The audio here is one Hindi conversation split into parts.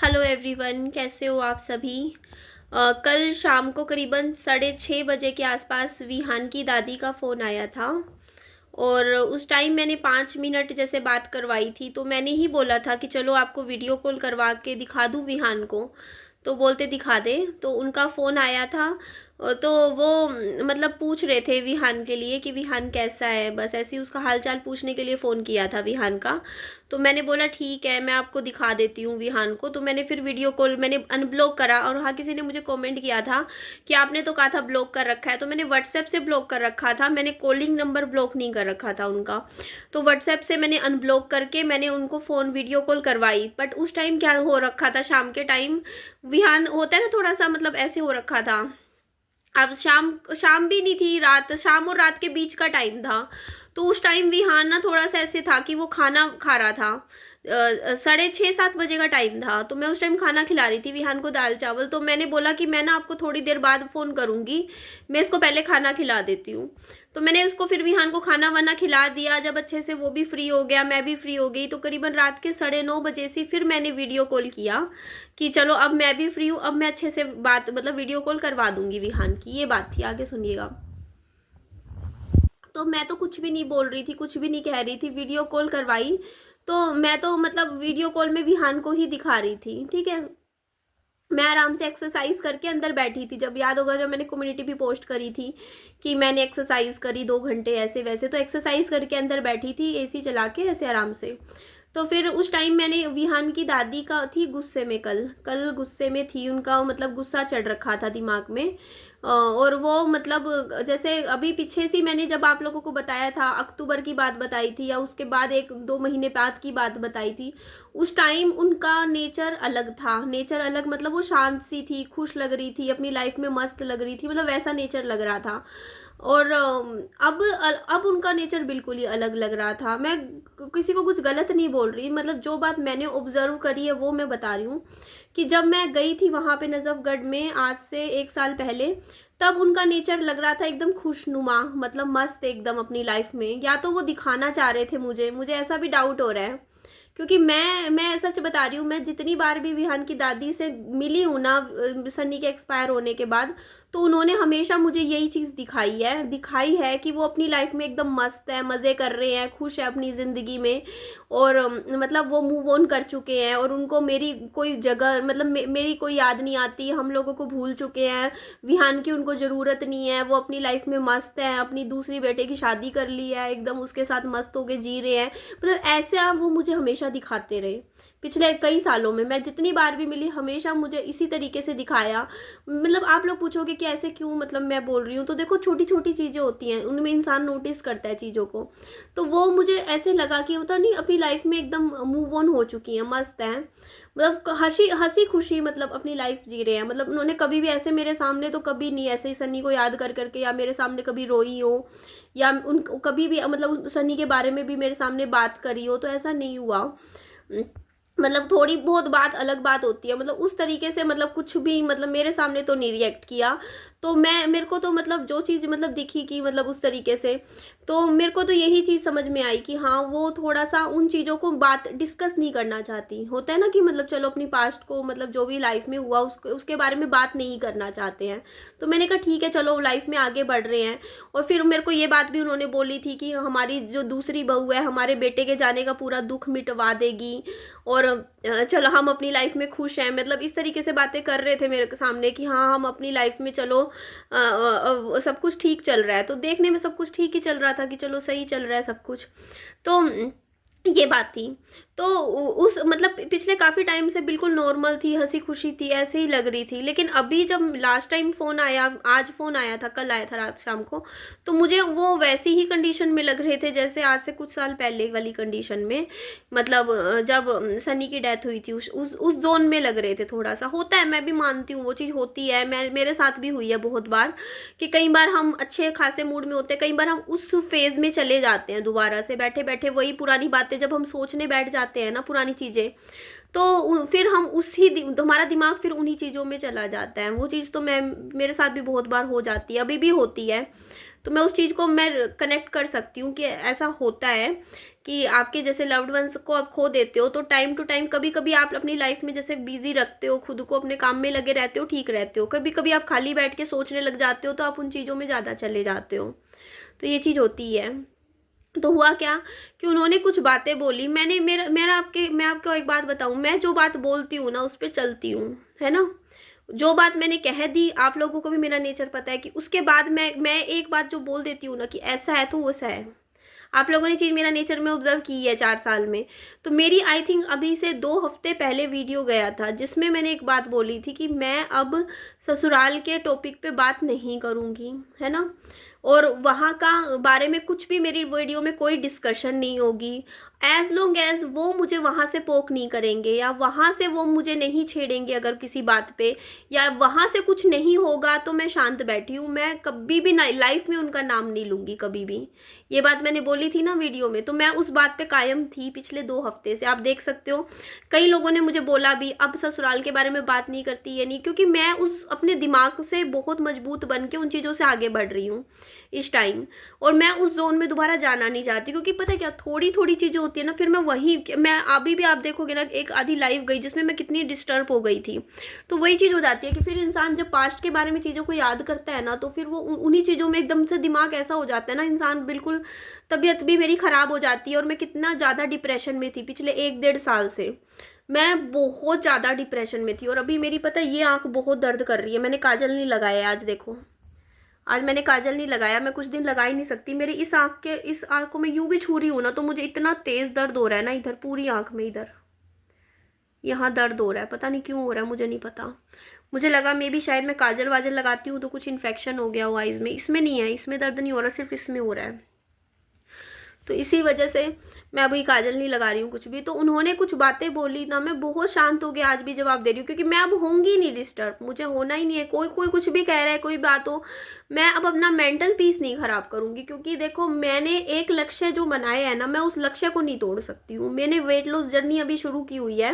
हेलो एवरीवन, कैसे हो आप सभी। कल शाम को करीबन 6:30 बजे के आसपास विहान की दादी का फ़ोन आया था। और उस टाइम मैंने 5 मिनट जैसे बात करवाई थी, तो मैंने ही बोला था कि चलो आपको वीडियो कॉल करवा के दिखा दूँ विहान को। तो बोलते दिखा दे, तो उनका फ़ोन आया था। तो वो मतलब पूछ रहे थे विहान के लिए कि विहान कैसा है, बस ऐसे ही उसका हालचाल पूछने के लिए फ़ोन किया था विहान का। तो मैंने बोला ठीक है, मैं आपको दिखा देती हूँ विहान को। तो मैंने फिर वीडियो कॉल मैंने अनब्लॉक करा, और हाँ किसी ने मुझे कमेंट किया था कि आपने तो कहा था ब्लॉक कर रखा है। तो मैंने व्हाट्सएप से ब्लॉक कर रखा था, मैंने कॉलिंग नंबर ब्लॉक नहीं कर रखा था उनका। तो व्हाट्सएप से मैंने अनब्लॉक करके मैंने उनको फ़ोन वीडियो कॉल करवाई। बट उस टाइम क्या हो रखा था, शाम के टाइम विहान होता है ना थोड़ा सा मतलब ऐसे हो रखा था। अब शाम शाम भी नहीं थी, रात, शाम और रात के बीच का टाइम था। तो उस टाइम विहान ना थोड़ा सा ऐसे था कि वो खाना खा रहा था। 6:30-7 बजे का टाइम था, तो मैं उस टाइम खाना खिला रही थी विहान को, दाल चावल। तो मैंने बोला कि मैं ना आपको थोड़ी देर बाद फ़ोन करूँगी, मैं इसको पहले खाना खिला देती हूँ। तो मैंने उसको फिर विहान को खाना वाना खिला दिया। जब अच्छे से वो भी फ्री हो गया, मैं भी फ्री हो गई, तो करीबन रात के 9:30 बजे से फिर मैंने वीडियो कॉल किया कि चलो अब मैं भी फ्री हूँ, अब मैं अच्छे से बात मतलब वीडियो कॉल करवा दूंगी विहान की। ये बात थी, आगे सुनिएगा। तो मैं तो कुछ भी नहीं बोल रही थी, कुछ भी नहीं कह रही थी, वीडियो कॉल करवाई। तो मैं तो मतलब वीडियो कॉल में विहान को ही दिखा रही थी, ठीक है। मैं आराम से एक्सरसाइज करके अंदर बैठी थी। जब याद होगा, जब मैंने कम्युनिटी भी पोस्ट करी थी कि मैंने एक्सरसाइज करी 2 घंटे ऐसे वैसे, तो एक्सरसाइज करके अंदर बैठी थी एसी चला के ऐसे आराम से। तो फिर उस टाइम मैंने विहान की दादी का थी गुस्से में, कल कल गुस्से में थी, उनका मतलब गुस्सा चढ़ रखा था दिमाग में। और वो मतलब जैसे अभी पीछे से मैंने जब आप लोगों को बताया था, अक्टूबर की बात बताई थी या उसके बाद 1-2 महीने बाद की बात बताई थी। उस टाइम उनका नेचर अलग था, नेचर अलग मतलब वो शांत सी थी, खुश लग रही थी, अपनी लाइफ में मस्त लग रही थी, मतलब वैसा नेचर लग रहा था। और अब उनका नेचर बिल्कुल ही अलग लग रहा था। मैं किसी को कुछ गलत नहीं बोल रही, मतलब जो बात मैंने ऑब्जर्व करी है वो मैं बता रही हूँ। कि जब मैं गई थी वहाँ पे नजफगढ़ में आज से 1 साल पहले, तब उनका नेचर लग रहा था एकदम खुशनुमा, मतलब मस्त एकदम अपनी लाइफ में। या तो वो दिखाना चाह रहे थे मुझे मुझे ऐसा भी डाउट हो रहा है। क्योंकि मैं सच बता रही हूँ, मैं जितनी बार भी विहान की दादी से मिली हूँ ना सन्नी के एक्सपायर होने के बाद, तो उन्होंने हमेशा मुझे यही चीज़ दिखाई है कि वो अपनी लाइफ में एकदम मस्त है, मज़े कर रहे हैं, खुश है अपनी ज़िंदगी में। और मतलब वो मूव ऑन कर चुके हैं, और उनको मेरी कोई जगह मतलब मेरी कोई याद नहीं आती, हम लोगों को भूल चुके हैं। विहान की उनको ज़रूरत नहीं है, वो अपनी लाइफ में मस्त हैं, अपनी दूसरी बेटे की शादी कर ली है, एकदम उसके साथ मस्त होके जी रहे हैं। मतलब ऐसे वो मुझे हमेशा दिखाते रहे। पिछले कई सालों में मैं जितनी बार भी मिली, हमेशा मुझे इसी तरीके से दिखाया। मतलब आप लोग पूछोगे कि ऐसे क्यों मतलब मैं बोल रही हूँ, तो देखो छोटी छोटी चीज़ें होती हैं, उनमें इंसान नोटिस करता है चीज़ों को। तो वो मुझे ऐसे लगा कि पता नहीं अपनी लाइफ में एकदम मूव ऑन हो चुकी हैं, मस्त हैं, मतलब हंसी हंसी खुशी मतलब अपनी लाइफ जी रहे हैं। मतलब उन्होंने कभी भी ऐसे मेरे सामने तो कभी नहीं ऐसे ही सन्नी को याद कर करके या मेरे सामने कभी रोई हो, या उन कभी भी मतलब सन्नी के बारे में भी मेरे सामने बात करी हो, तो ऐसा नहीं हुआ। मतलब थोड़ी बहुत बात अलग बात होती है, मतलब उस तरीके से मतलब कुछ भी मतलब मेरे सामने तो नहीं रिएक्ट किया। तो मेरे को तो मतलब जो चीज़ मतलब दिखी कि मतलब उस तरीके से, तो मेरे को तो यही चीज़ समझ में आई कि हाँ वो थोड़ा सा उन चीज़ों को बात डिस्कस नहीं करना चाहती। होता है ना कि मतलब चलो अपनी पास्ट को मतलब जो भी लाइफ में हुआ उसके बारे में बात नहीं करना चाहते हैं। तो मैंने कहा ठीक है, चलो लाइफ में आगे बढ़ रहे हैं। और फिर मेरे को ये बात भी उन्होंने बोली थी कि हमारी जो दूसरी बहू है हमारे बेटे के जाने का पूरा दुख मिटवा देगी, और चलो हम अपनी लाइफ में खुश हैं, मतलब इस तरीके से बातें कर रहे थे मेरे सामने कि हाँ हम अपनी लाइफ में चलो सब कुछ ठीक चल रहा है। तो देखने में सब कुछ ठीक ही चल रहा था कि चलो सही चल रहा है सब कुछ। तो ये बात थी। तो उस मतलब पिछले काफ़ी टाइम से बिल्कुल नॉर्मल थी, हंसी खुशी थी, ऐसे ही लग रही थी। लेकिन अभी जब लास्ट टाइम फ़ोन आया, आज फ़ोन आया था, कल आया था रात शाम को, तो मुझे वो वैसी ही कंडीशन में लग रहे थे जैसे आज से कुछ साल पहले वाली कंडीशन में। मतलब जब सनी की डेथ हुई थी उस जोन में लग रहे थे। थोड़ा सा होता है, मैं भी मानती हूँ वो चीज़ होती है, मेरे साथ भी हुई है बहुत बार कि कई बार हम अच्छे खासे मूड में होते हैं, कई बार हम उस फेज़ में चले जाते हैं, दोबारा से बैठे बैठे वही पुरानी बातें जब हम सोचने बैठ जाते हैं ना, पुरानी चीज़ें, तो फिर हम हमारा दिमाग फिर उन्हीं चीज़ों में चला जाता है। वो चीज़ तो मेरे साथ भी बहुत बार हो जाती है, अभी भी होती है। तो मैं उस चीज़ को मैं कनेक्ट कर सकती हूँ कि ऐसा होता है कि आपके जैसे लव्ड वंस को आप खो देते हो, तो टाइम टू टाइम कभी कभी आप अपनी लाइफ में जैसे बिजी रखते हो खुद को, अपने काम में लगे रहते हो, ठीक रहते हो, कभी कभी आप खाली बैठ के सोचने लग जाते हो तो आप उन चीज़ों में ज़्यादा चले जाते हो। तो ये चीज़ होती है। तो हुआ क्या कि उन्होंने कुछ बातें बोली, मैंने मेरा मेरा आपके मैं आपको एक बात बताऊं, मैं जो बात बोलती हूँ ना उस पर चलती हूँ, है ना। जो बात मैंने कह दी, आप लोगों को भी मेरा नेचर पता है कि उसके बाद मैं एक बात जो बोल देती हूँ ना कि ऐसा है तो वैसा है। आप लोगों ने चीज़ मेरा नेचर में ऑब्जर्व की है 4 साल में। तो मेरी आई थिंक अभी से 2 हफ्ते पहले वीडियो गया था जिसमें मैंने एक बात बोली थी कि मैं अब ससुराल के टॉपिक पे बात नहीं करूँगी, है ना। और वहाँ का बारे में कुछ भी मेरी वीडियो में कोई डिस्कशन नहीं होगी, एज लॉन्ग एज वो मुझे वहाँ से पोक नहीं करेंगे या वहाँ से वो मुझे नहीं छेड़ेंगे अगर किसी बात पे, या वहाँ से कुछ नहीं होगा तो मैं शांत बैठी हूँ। मैं कभी भी लाइफ में उनका नाम नहीं लूँगी कभी भी। ये बात मैंने बोली थी ना वीडियो में, तो मैं उस बात पे कायम थी पिछले 2 हफ्ते से। आप देख सकते हो कई लोगों ने मुझे बोला भी अब ससुराल के बारे में बात नहीं करती, ये नहीं, क्योंकि मैं उस अपने दिमाग से बहुत मजबूत बन के उन चीज़ों से आगे बढ़ रही हूँ इस टाइम। और मैं उस जोन में दोबारा जाना नहीं चाहती, क्योंकि पता है क्या, थोड़ी थोड़ी चीज़ें होती है ना, फिर मैं अभी भी आप देखोगे ना, एक आधी लाइव गई जिसमें मैं कितनी डिस्टर्ब हो गई थी। तो वही चीज़ हो जाती है कि फिर इंसान जब पास्ट के बारे में चीज़ों को याद करता है ना, तो फिर वो उन्हीं चीज़ों में एकदम से दिमाग ऐसा हो जाता है ना, इंसान बिल्कुल, तबीयत भी मेरी ख़राब हो जाती है। और मैं कितना ज़्यादा डिप्रेशन में थी पिछले 1 डेढ़ साल से, मैं बहुत ज़्यादा डिप्रेशन में थी। और अभी मेरी पता है ये आँख बहुत दर्द कर रही है, मैंने काजल नहीं लगाया आज, देखो आज मैंने काजल नहीं लगाया, मैं कुछ दिन लगा ही नहीं सकती। मेरी इस आँख को मैं यूं भी छू रही हूँ ना तो मुझे इतना तेज़ दर्द हो रहा है ना, इधर पूरी आँख में, इधर यहाँ दर्द हो रहा है, पता नहीं क्यों हो रहा है, मुझे नहीं पता। मुझे लगा मे भी शायद मैं काजल वाजल लगाती हूँ तो कुछ इन्फेक्शन हो गया हो आइज़ में। इसमें नहीं है, इसमें दर्द नहीं हो रहा, सिर्फ इसमें हो रहा है। तो इसी वजह से मैं अभी काजल नहीं लगा रही हूँ कुछ भी। तो उन्होंने कुछ बातें बोली ना, मैं बहुत शांत हो गया, आज भी जवाब दे रही हूँ, क्योंकि मैं अब होंगी नहीं डिस्टर्ब, मुझे होना ही नहीं है। कोई कोई कुछ भी कह रहा है, कोई बात हो, मैं अब अपना मेंटल पीस नहीं ख़राब करूँगी। क्योंकि देखो मैंने एक लक्ष्य जो बनाया है ना, मैं उस लक्ष्य को नहीं तोड़ सकती हूँ। मैंने वेट लॉस जर्नी अभी शुरू की हुई है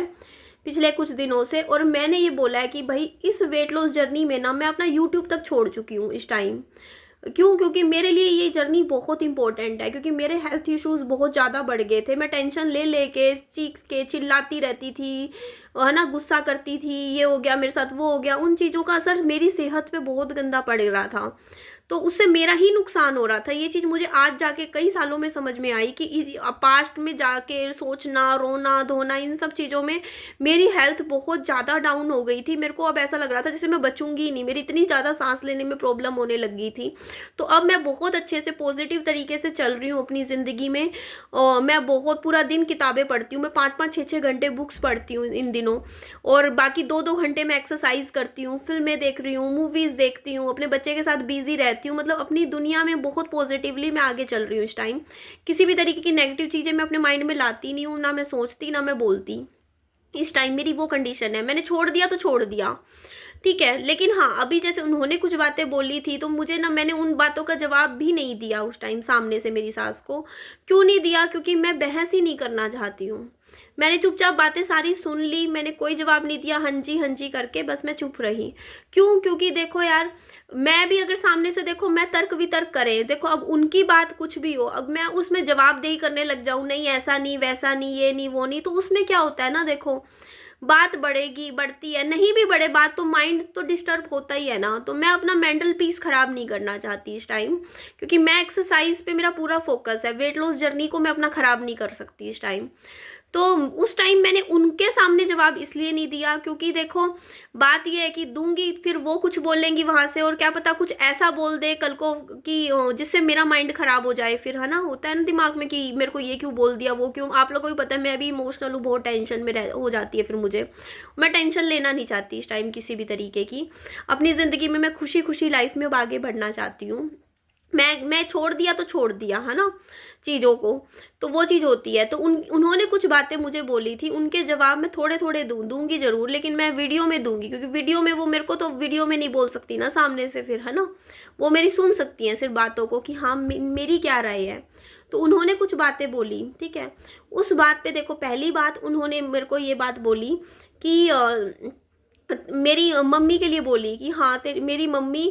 पिछले कुछ दिनों से, और मैंने ये बोला है कि भाई इस वेट लॉस जर्नी में ना मैं अपना यूट्यूब तक छोड़ चुकी हूँ इस टाइम। क्यों? क्योंकि मेरे लिए ये जर्नी बहुत इंपॉर्टेंट है, क्योंकि मेरे हेल्थ इश्यूज बहुत ज़्यादा बढ़ गए थे। मैं टेंशन ले लेके चीख के चिल्लाती रहती थी, है ना, गुस्सा करती थी, ये हो गया मेरे साथ, वो हो गया। उन चीज़ों का असर मेरी सेहत पे बहुत गंदा पड़ रहा था, तो उससे मेरा ही नुकसान हो रहा था। ये चीज़ मुझे आज जाके कई सालों में समझ में आई कि पास्ट में जाके सोचना, रोना धोना, इन सब चीज़ों में मेरी हेल्थ बहुत ज़्यादा डाउन हो गई थी। मेरे को अब ऐसा लग रहा था जैसे मैं बचूंगी ही नहीं, मेरी इतनी ज़्यादा सांस लेने में प्रॉब्लम होने लग गई थी। तो अब मैं बहुत अच्छे से पॉजिटिव तरीके से चल रही हूँ अपनी ज़िंदगी में। मैं बहुत पूरा दिन किताबें पढ़ती हूँ, मैं 5-5 6-6 घंटे बुक्स पढ़ती हूँ इन दिनों, और बाकी 2-2 घंटे मैं एक्सरसाइज करती हूँ, फिल्में देख रही हूँ, मूवीज़ देखती हूँ, अपने बच्चे के साथ बिजी रहती हूँ। मतलब अपनी दुनिया में बहुत पॉजिटिवली मैं आगे चल रही हूँ इस टाइम। किसी भी तरीके की नेगेटिव चीज़ें मैं अपने माइंड में लाती नहीं हूँ, ना मैं सोचती ना मैं बोलती। इस टाइम मेरी वो कंडीशन है, मैंने छोड़ दिया तो छोड़ दिया, ठीक है। लेकिन हाँ, अभी जैसे उन्होंने कुछ बातें बोली थी तो मुझे ना, मैंने उन बातों का जवाब भी नहीं दिया उस टाइम सामने से मेरी सास को। क्यों नहीं दिया? क्योंकि मैं बहस ही नहीं करना चाहती हूँ। मैंने चुपचाप बातें सारी सुन ली, मैंने कोई जवाब नहीं दिया, हाँ जी करके बस मैं चुप रही। क्यों? क्योंकि देखो यार, मैं भी अगर सामने से, देखो मैं तर्क वितर्क करे, देखो अब उनकी बात कुछ भी हो, अब मैं उसमें जवाबदेही करने लग जाऊँ, नहीं ऐसा नहीं, वैसा नहीं, ये नहीं, वो नहीं, तो उसमें क्या होता है ना, देखो बात बढ़ेगी, बढ़ती है, नहीं भी बढ़े बात तो माइंड तो डिस्टर्ब होता ही है ना। तो मैं अपना मेंटल पीस खराब नहीं करना चाहती इस टाइम, क्योंकि मैं एक्सरसाइज पे मेरा पूरा फोकस है, वेट लॉस जर्नी को मैं अपना खराब नहीं कर सकती इस टाइम। तो उस टाइम मैंने उनके सामने जवाब इसलिए नहीं दिया क्योंकि देखो बात ये है कि दूंगी फिर वो कुछ बोलेंगी वहां से, और क्या पता कुछ ऐसा बोल दे कल को कि जिससे मेरा माइंड खराब हो जाए। फिर है ना, होता है ना दिमाग में कि मेरे को ये क्यों बोल दिया, वो क्यों। आप लोगों को भी पता है मैं भी इमोशनल हूँ, बहुत टेंशन में हो जाती है फिर मुझे। मैं टेंशन लेना नहीं चाहती इस टाइम किसी भी तरीके की। अपनी ज़िंदगी में मैं खुशी खुशी लाइफ में अब आगे बढ़ना चाहती हूँ। मैं छोड़ दिया तो छोड़ दिया, है ना, चीज़ों को। तो वो चीज़ होती है। तो उन्होंने कुछ बातें मुझे बोली थी, उनके जवाब मैं थोड़े थोड़े दूंगी ज़रूर, लेकिन मैं वीडियो में दूंगी, क्योंकि वीडियो में वो मेरे को तो वीडियो में नहीं बोल सकती ना सामने से, फिर है ना, वो मेरी सुन सकती हैं सिर्फ बातों को कि हाँ मेरी क्या राय है। तो उन्होंने कुछ बातें बोली, ठीक है। उस बात पे देखो, पहली बात उन्होंने मेरे को ये बात बोली कि मेरी मम्मी के लिए बोली कि हाँ तेरी मेरी मम्मी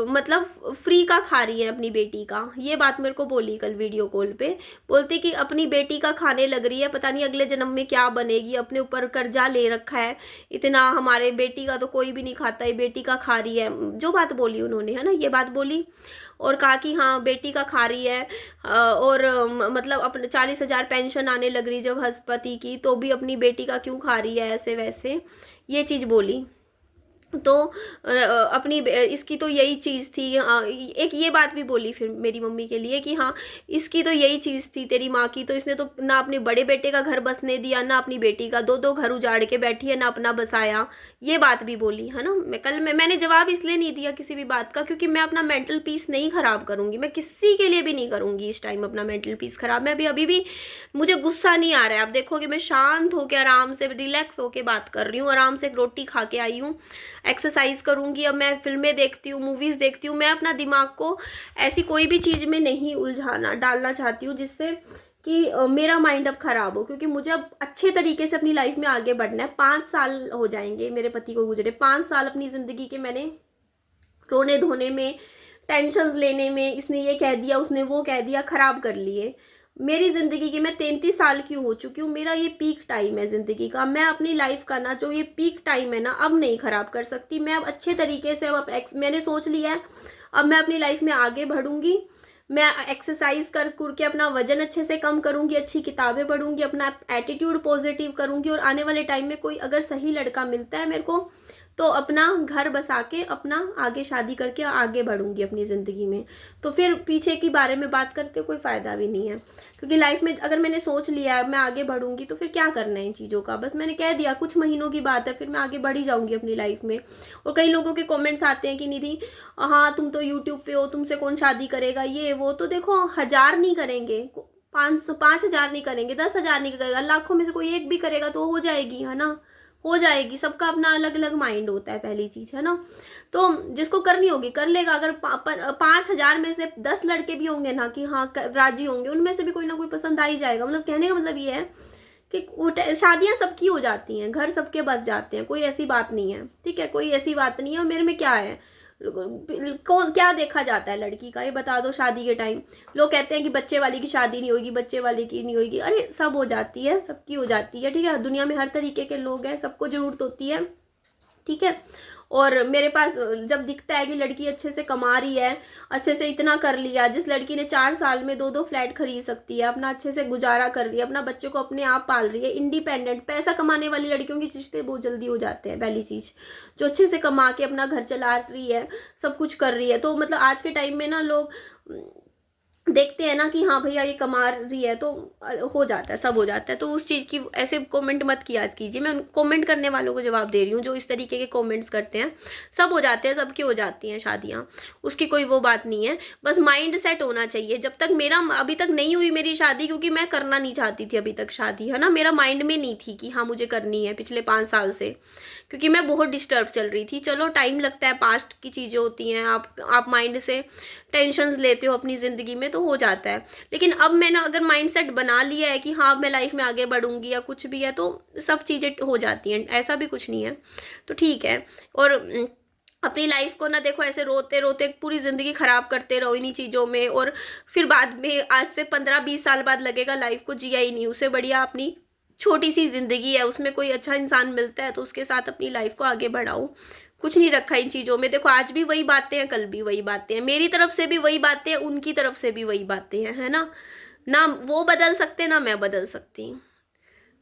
मतलब फ्री का खा रही है अपनी बेटी का, ये बात मेरे को बोली कल वीडियो कॉल पे। बोलती कि अपनी बेटी का खाने लग रही है, पता नहीं अगले जन्म में क्या बनेगी, अपने ऊपर कर्जा ले रखा है इतना, हमारे बेटी का तो कोई भी नहीं खाता, ये बेटी का खा रही है। जो बात बोली उन्होंने, है ना, ये बात बोली। और कहा कि हाँ बेटी का खा रही है, और मतलब अपने 40,000 पेंशन आने लग रही जब हस्पति की, तो भी अपनी बेटी का क्यों खा रही है ऐसे वैसे, ये चीज़ बोली। तो अपनी इसकी तो यही चीज़ थी। एक ये बात भी बोली फिर मेरी मम्मी के लिए कि हाँ इसकी तो यही चीज़ थी तेरी माँ की, तो इसने तो ना अपने बड़े बेटे का घर बसने दिया, ना अपनी बेटी का, दो दो घर उजाड़ के बैठी है, ना अपना बसाया। ये बात भी बोली, है ना। मैंने जवाब इसलिए नहीं दिया किसी भी बात का, क्योंकि मैं अपना मेंटल पीस नहीं ख़राब करूँगी, मैं किसी के लिए भी नहीं करूँगी इस टाइम अपना मेंटल पीस ख़राब। मैं अभी भी मुझे गुस्सा नहीं आ रहा है, आप देखोगे मैं शांत होकर आराम से रिलैक्स होकर बात कर रही हूँ, आराम से एक रोटी खा के आई हूँ, एक्सरसाइज करूँगी। अब मैं फिल्में देखती हूँ, मूवीज़ देखती हूँ। मैं अपना दिमाग को ऐसी कोई भी चीज़ में नहीं उलझाना डालना चाहती हूँ जिससे कि मेरा माइंड अब ख़राब हो, क्योंकि मुझे अब अच्छे तरीके से अपनी लाइफ में आगे बढ़ना है। 5 साल हो जाएंगे मेरे पति को गुजरे, 5 साल अपनी ज़िंदगी के मैंने रोने धोने में, टेंशन्स लेने में, इसने ये कह दिया उसने वो कह दिया, ख़राब कर लिए मेरी ज़िंदगी की। मैं 33 साल की हो चुकी हूँ, मेरा ये पीक टाइम है ज़िंदगी का। मैं अपनी लाइफ का ना जो ये पीक टाइम है ना, अब नहीं ख़राब कर सकती। मैं अब अच्छे तरीके से अब मैंने सोच लिया है, अब मैं अपनी लाइफ में आगे बढ़ूँगी। मैं एक्सरसाइज कर के अपना वजन अच्छे से कम करूँगी, अच्छी किताबें पढ़ूँगी, अपना एटीट्यूड पॉजिटिव करूँगी, और आने वाले टाइम में कोई अगर सही लड़का मिलता है मेरे को, तो अपना घर बसा के अपना आगे शादी करके आगे बढ़ूँगी अपनी ज़िंदगी में। तो फिर पीछे के बारे में बात करके कोई फ़ायदा भी नहीं है, क्योंकि लाइफ में अगर मैंने सोच लिया है मैं आगे बढ़ूँगी, तो फिर क्या करना है इन चीज़ों का। बस मैंने कह दिया कुछ महीनों की बात है, फिर मैं आगे बढ़ ही जाऊँगी अपनी लाइफ में। और कई लोगों के कमेंट्स आते हैं कि निधि हाँ तुम तो यूट्यूब पे हो, तुमसे कौन शादी करेगा, ये वो। तो देखो 1000 नहीं करेंगे, 5,000 नहीं करेंगे, 10,000 नहीं करेगा, लाखों में से कोई एक भी करेगा तो हो जाएगी, है ना, हो जाएगी। सबका अपना अलग अलग माइंड होता है, पहली चीज़, है ना। तो जिसको करनी होगी कर लेगा। अगर 5,000 में से 10 लड़के भी होंगे ना कि हाँ राजी होंगे, उनमें से भी कोई ना कोई पसंद आ ही जाएगा। मतलब कहने का मतलब ये है कि शादियाँ सबकी हो जाती हैं, घर सबके बस जाते हैं, कोई ऐसी बात नहीं है, ठीक है, कोई ऐसी बात नहीं है। और मेरे में क्या है, कौन क्या देखा जाता है लड़की का, ये बता दो। शादी के टाइम लोग कहते हैं कि बच्चे वाली की शादी नहीं होगी, बच्चे वाले की नहीं होगी। अरे सब हो जाती है, सबकी हो जाती है, ठीक है। दुनिया में हर तरीके के लोग हैं, सबको ज़रूरत होती है, ठीक है। और मेरे पास जब दिखता है कि लड़की अच्छे से कमा रही है, अच्छे से इतना कर लिया, जिस लड़की ने 4 साल में 2-2 फ्लैट खरीद सकती है, अपना अच्छे से गुजारा कर रही है, अपना बच्चे को अपने आप पाल रही है, इंडिपेंडेंट, पैसा कमाने वाली लड़कियों की रिश्ते बहुत जल्दी हो जाते हैं। पहली चीज़, जो अच्छे से कमा के अपना घर चला रही है, सब कुछ कर रही है। तो मतलब आज के टाइम में ना लोग देखते हैं ना कि हाँ भैया ये कमा रही है, तो हो जाता है, सब हो जाता है। तो उस चीज़ की ऐसे कमेंट मत किया कीजिए। मैं कमेंट करने वालों को जवाब दे रही हूँ जो इस तरीके के कमेंट्स करते हैं। सब हो जाते हैं, सबकी हो जाती हैं शादियाँ, उसकी कोई वो बात नहीं है। बस माइंड सेट होना चाहिए। जब तक मेरा अभी तक नहीं हुई मेरी शादी, क्योंकि मैं करना नहीं चाहती थी अभी तक शादी, है ना, मेरा माइंड में नहीं थी कि हाँ मुझे करनी है पिछले 5 साल से, क्योंकि मैं बहुत डिस्टर्ब चल रही थी। चलो टाइम लगता है, पास्ट की चीज़ें होती हैं, आप माइंड से टेंशन्स लेते हो अपनी ज़िंदगी में तो हो जाता है। लेकिन अब मैंने अगर माइंडसेट बना लिया है कि हाँ मैं लाइफ में आगे बढ़ूंगी या कुछ भी है, तो सब चीज़ें हो जाती हैं, ऐसा भी कुछ नहीं है। तो ठीक है। और अपनी लाइफ को ना देखो ऐसे रोते रोते पूरी ज़िंदगी ख़राब करते रहो इन्हीं चीज़ों में, और फिर बाद में आज से 15-20 साल बाद लगेगा लाइफ को जिया ही नहीं। उससे बढ़िया अपनी छोटी सी ज़िंदगी है, उसमें कोई अच्छा इंसान मिलता है तो उसके साथ अपनी लाइफ को आगे बढ़ाओ। कुछ नहीं रखा इन चीज़ों में। देखो आज भी वही बातें हैं, कल भी वही बातें हैं, मेरी तरफ से भी वही बातें हैं, उनकी तरफ से भी वही बातें हैं, है ना। ना वो बदल सकते ना मैं बदल सकती,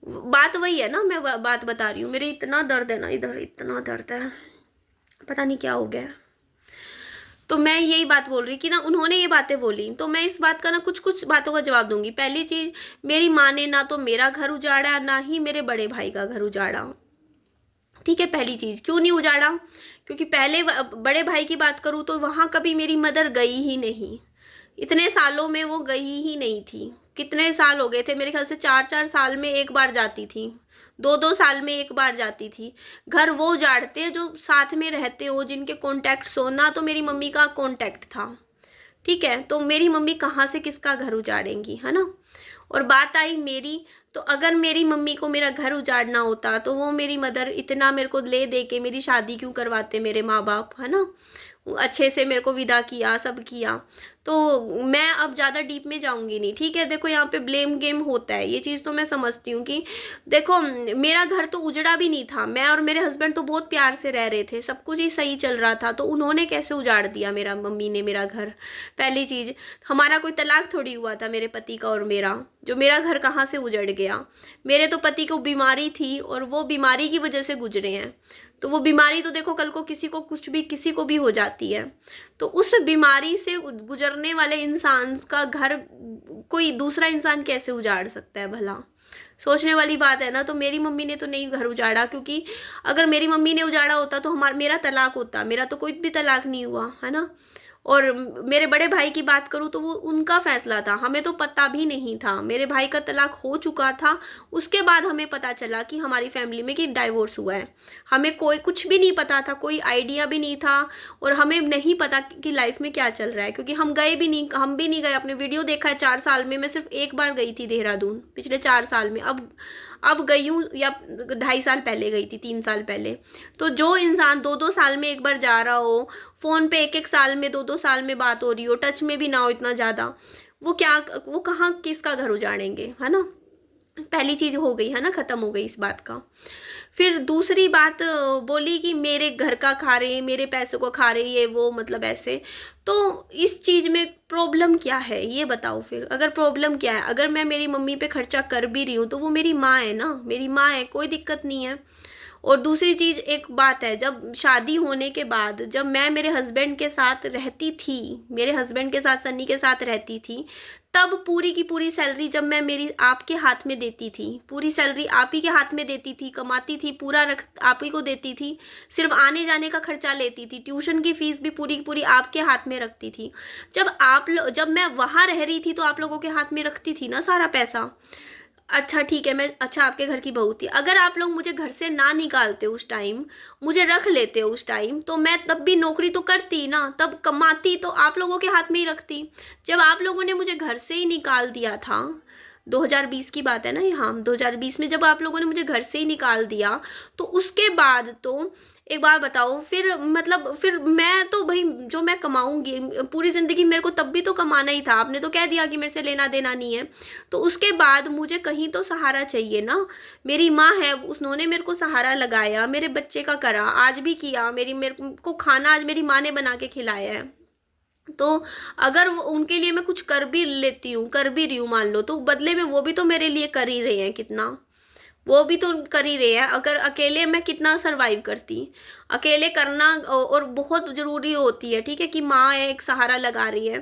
बात वही है ना। मैं बात बता रही हूँ, मेरे इतना दर्द है ना, इधर इतना दर्द है, पता नहीं क्या हो गया। तो मैं यही बात बोल रही कि ना उन्होंने ये बातें बोली, तो मैं इस बात का ना कुछ कुछ बातों का जवाब दूंगी। पहली चीज़, मेरी माँ ने ना तो मेरा घर उजाड़ा, ना ही मेरे बड़े भाई का घर उजाड़ा, ठीक है। पहली चीज़, क्यों नहीं उजाड़ा, क्योंकि पहले बड़े भाई की बात करूँ तो वहाँ कभी मेरी मदर गई ही नहीं, इतने सालों में वो गई ही नहीं थी। कितने साल हो गए थे, मेरे ख्याल से 4-4 साल में एक बार जाती थी, 2-2 साल में एक बार जाती थी। घर वो उजाड़ते हैं जो साथ में रहते हो, जिनके कॉन्टैक्ट्स हो ना। तो मेरी मम्मी का कॉन्टैक्ट था, ठीक है। तो मेरी मम्मी कहाँ से किसका घर उजाड़ेंगी, है ना। और बात आई मेरी, तो अगर मेरी मम्मी को मेरा घर उजाड़ना होता तो वो मेरी मदर इतना मेरे को ले दे के मेरी शादी क्यों करवाते मेरे माँ बाप, है ना। अच्छे से मेरे को विदा किया, सब किया। तो मैं अब ज़्यादा डीप में जाऊँगी नहीं, ठीक है। देखो यहाँ पे ब्लेम गेम होता है, ये चीज़ तो मैं समझती हूँ कि देखो मेरा घर तो उजड़ा भी नहीं था, मैं और मेरे हस्बैंड तो बहुत प्यार से रह रहे थे, सब कुछ ही सही चल रहा था, तो उन्होंने कैसे उजाड़ दिया मेरा, मम्मी ने मेरा घर। पहली चीज़, हमारा कोई तलाक थोड़ी हुआ था मेरे पति का और मेरा, जो मेरा घर कहाँ से उजड़ गया। मेरे तो पति को बीमारी थी और वो बीमारी की वजह से गुजरे हैं, तो वो बीमारी तो देखो कल को किसी को कुछ भी, किसी को भी हो जाती है। तो उस बीमारी से गुजरने वाले इंसान का घर कोई दूसरा इंसान कैसे उजाड़ सकता है भला, सोचने वाली बात है ना। तो मेरी मम्मी ने तो नहीं घर उजाड़ा, क्योंकि अगर मेरी मम्मी ने उजाड़ा होता तो मेरा तलाक होता, मेरा तो कोई भी तलाक नहीं हुआ, है ना। और मेरे बड़े भाई की बात करूँ तो वो उनका फैसला था, हमें तो पता भी नहीं था, मेरे भाई का तलाक हो चुका था, उसके बाद हमें पता चला कि हमारी फैमिली में कि डाइवोर्स हुआ है। हमें कोई कुछ भी नहीं पता था, कोई आइडिया भी नहीं था, और हमें नहीं पता कि लाइफ में क्या चल रहा है, क्योंकि हम गए भी नहीं, हम भी नहीं गए। अपने वीडियो देखा है 4 साल में, मैं सिर्फ एक बार गई थी देहरादून पिछले 4 साल में। अब गई हूँ, या 2.5 साल पहले गई थी, 3 साल पहले। तो जो इंसान 2-2 साल में एक बार जा रहा हो, फ़ोन पे 1-1 साल में, 2-2 साल में बात हो रही हो, टच में भी ना हो इतना ज़्यादा, वो कहाँ किसका घर उजाड़ेंगे, है ना। पहली चीज़ हो गई, है ना, ख़त्म हो गई इस बात का। फिर दूसरी बात बोली कि मेरे घर का खा रहे हैं, मेरे पैसों को खा रहे, ये वो, मतलब ऐसे। तो इस चीज़ में प्रॉब्लम क्या है ये बताओ फिर। अगर प्रॉब्लम क्या है, अगर मैं मेरी मम्मी पे खर्चा कर भी रही हूँ तो वो मेरी माँ है ना, मेरी माँ है, कोई दिक्कत नहीं है। और दूसरी चीज़, एक बात है, जब शादी होने के बाद जब मैं मेरे हस्बैंड के साथ रहती थी, मेरे हस्बैंड के साथ, सन्नी के साथ रहती थी, तब पूरी की पूरी सैलरी जब मैं मेरी आपके हाथ में देती थी, पूरी सैलरी आप ही के हाथ में देती थी, कमाती थी, पूरा रख आप ही को देती थी, सिर्फ आने जाने का खर्चा लेती थी, ट्यूशन की फीस भी पूरी की पूरी आपके हाथ में रखती थी। जब मैं वहाँ रह रही थी तो आप लोगों के हाथ में रखती थी ना सारा पैसा। अच्छा ठीक है, मैं अच्छा आपके घर की बहू थी, अगर आप लोग मुझे घर से ना निकालते उस टाइम, मुझे रख लेते उस टाइम, तो मैं तब भी नौकरी तो करती ना, तब कमाती तो आप लोगों के हाथ में ही रखती। जब आप लोगों ने मुझे घर से ही निकाल दिया था, 2020 की बात है ना ये, हाँ 2020 में जब आप लोगों ने मुझे घर से ही निकाल दिया, तो उसके बाद तो एक बार बताओ, फिर मतलब फिर मैं तो भाई जो मैं कमाऊंगी पूरी ज़िंदगी, मेरे को तब भी तो कमाना ही था। आपने तो कह दिया कि मेरे से लेना देना नहीं है, तो उसके बाद मुझे कहीं तो सहारा चाहिए ना। मेरी माँ है, उन्होंने मेरे को सहारा लगाया, मेरे बच्चे का करा, आज भी किया, मेरे को खाना आज मेरी माँ ने बना के खिलाया है। तो अगर उनके लिए मैं कुछ कर भी लेती हूँ, कर भी रही हूँ मान लो, तो बदले में वो भी तो मेरे लिए कर ही रहे हैं कितना, वो भी तो कर ही रहे हैं। अगर अकेले मैं कितना सरवाइव करती, अकेले करना और बहुत ज़रूरी होती है, ठीक है, कि माँ है, एक सहारा लगा रही है,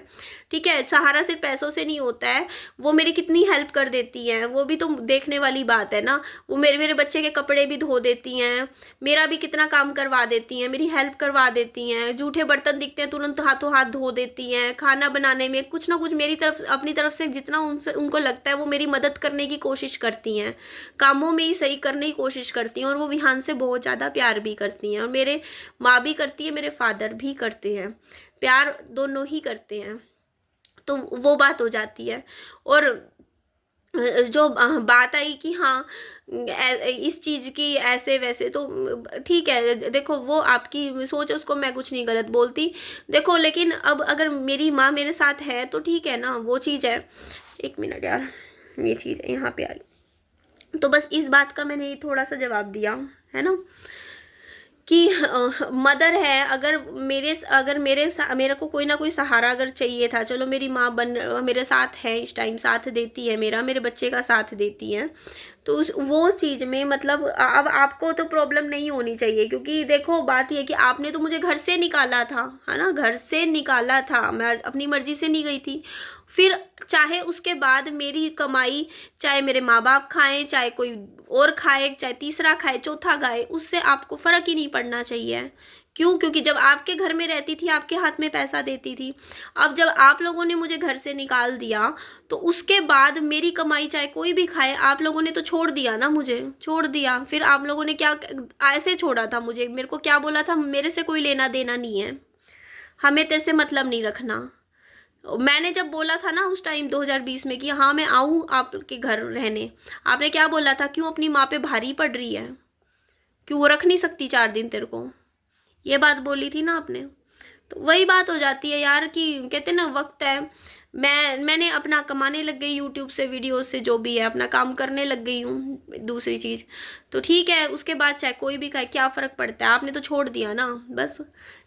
ठीक है। सहारा सिर्फ पैसों से नहीं होता है, वो मेरी कितनी हेल्प कर देती हैं, वो भी तो देखने वाली बात है ना। वो मेरे मेरे बच्चे के कपड़े भी धो देती हैं, मेरा भी कितना काम करवा देती हैं, मेरी हेल्प करवा देती हैं, जूठे बर्तन दिखते हैं तुरंत हाथों हाथ धो देती हैं, खाना बनाने में कुछ ना कुछ मेरी तरफ, अपनी तरफ से जितना उनसे उनको लगता है वो मेरी मदद करने की कोशिश करती हैं, कामों में ही सही करने की कोशिश करती हैं। और वो विहान से बहुत ज़्यादा प्यार भी करती हैं, और मेरे माँ भी करती है, मेरे फादर भी करते हैं, प्यार दोनों ही करते हैं। तो वो बात हो जाती है। और जो बात आई कि हाँ इस चीज़ की ऐसे वैसे, तो ठीक है, देखो वो आपकी सोच है, उसको मैं कुछ नहीं गलत बोलती, देखो। लेकिन अब अगर मेरी माँ मेरे साथ है तो ठीक है ना, वो चीज़ है। 1 मिनट यार, ये चीज़ है यहाँ पे आई। तो बस इस बात का मैंने थोड़ा सा जवाब दिया, है ना, कि मदर है, अगर मेरे को कोई ना कोई सहारा अगर चाहिए था, चलो मेरी माँ मेरे साथ है इस टाइम, साथ देती है मेरा, मेरे बच्चे का साथ देती है, तो उस वो चीज़ में मतलब अब आपको तो प्रॉब्लम नहीं होनी चाहिए। क्योंकि देखो बात ये है कि आपने तो मुझे घर से निकाला था, है ना, घर से निकाला था, मैं अपनी मर्ज़ी से नहीं गई थी। फिर चाहे उसके बाद मेरी कमाई, चाहे मेरे माँ बाप खाएं, चाहे कोई और खाए, चाहे तीसरा खाए, चौथा खाए, उससे आपको फ़र्क ही नहीं पड़ना चाहिए। क्यों? क्योंकि जब आपके घर में रहती थी, आपके हाथ में पैसा देती थी। अब जब आप लोगों ने मुझे घर से निकाल दिया, तो उसके बाद मेरी कमाई चाहे कोई भी खाए, आप लोगों ने तो छोड़ दिया ना, मुझे छोड़ दिया। फिर आप लोगों ने क्या ऐसे छोड़ा था मुझे, मेरे को क्या बोला था, मेरे से कोई लेना देना नहीं है, हमें तेरे से मतलब नहीं रखना, मैंने जब बोला था ना उस टाइम 2020 में कि हाँ मैं आऊँ आपके घर रहने, आपने क्या बोला था, क्यों अपनी माँ पे भारी पड़ रही है, क्यों वो रख नहीं सकती 4 दिन तेरे को, ये बात बोली थी ना आपने। तो वही बात हो जाती है यार कि कहते हैं ना वक्त है, मैंने अपना कमाने लग गई यूट्यूब से, वीडियो से, जो भी है अपना काम करने लग गई हूँ दूसरी चीज़। तो ठीक है, उसके बाद चाहे कोई भी कहे क्या फ़र्क पड़ता है, आपने तो छोड़ दिया ना, बस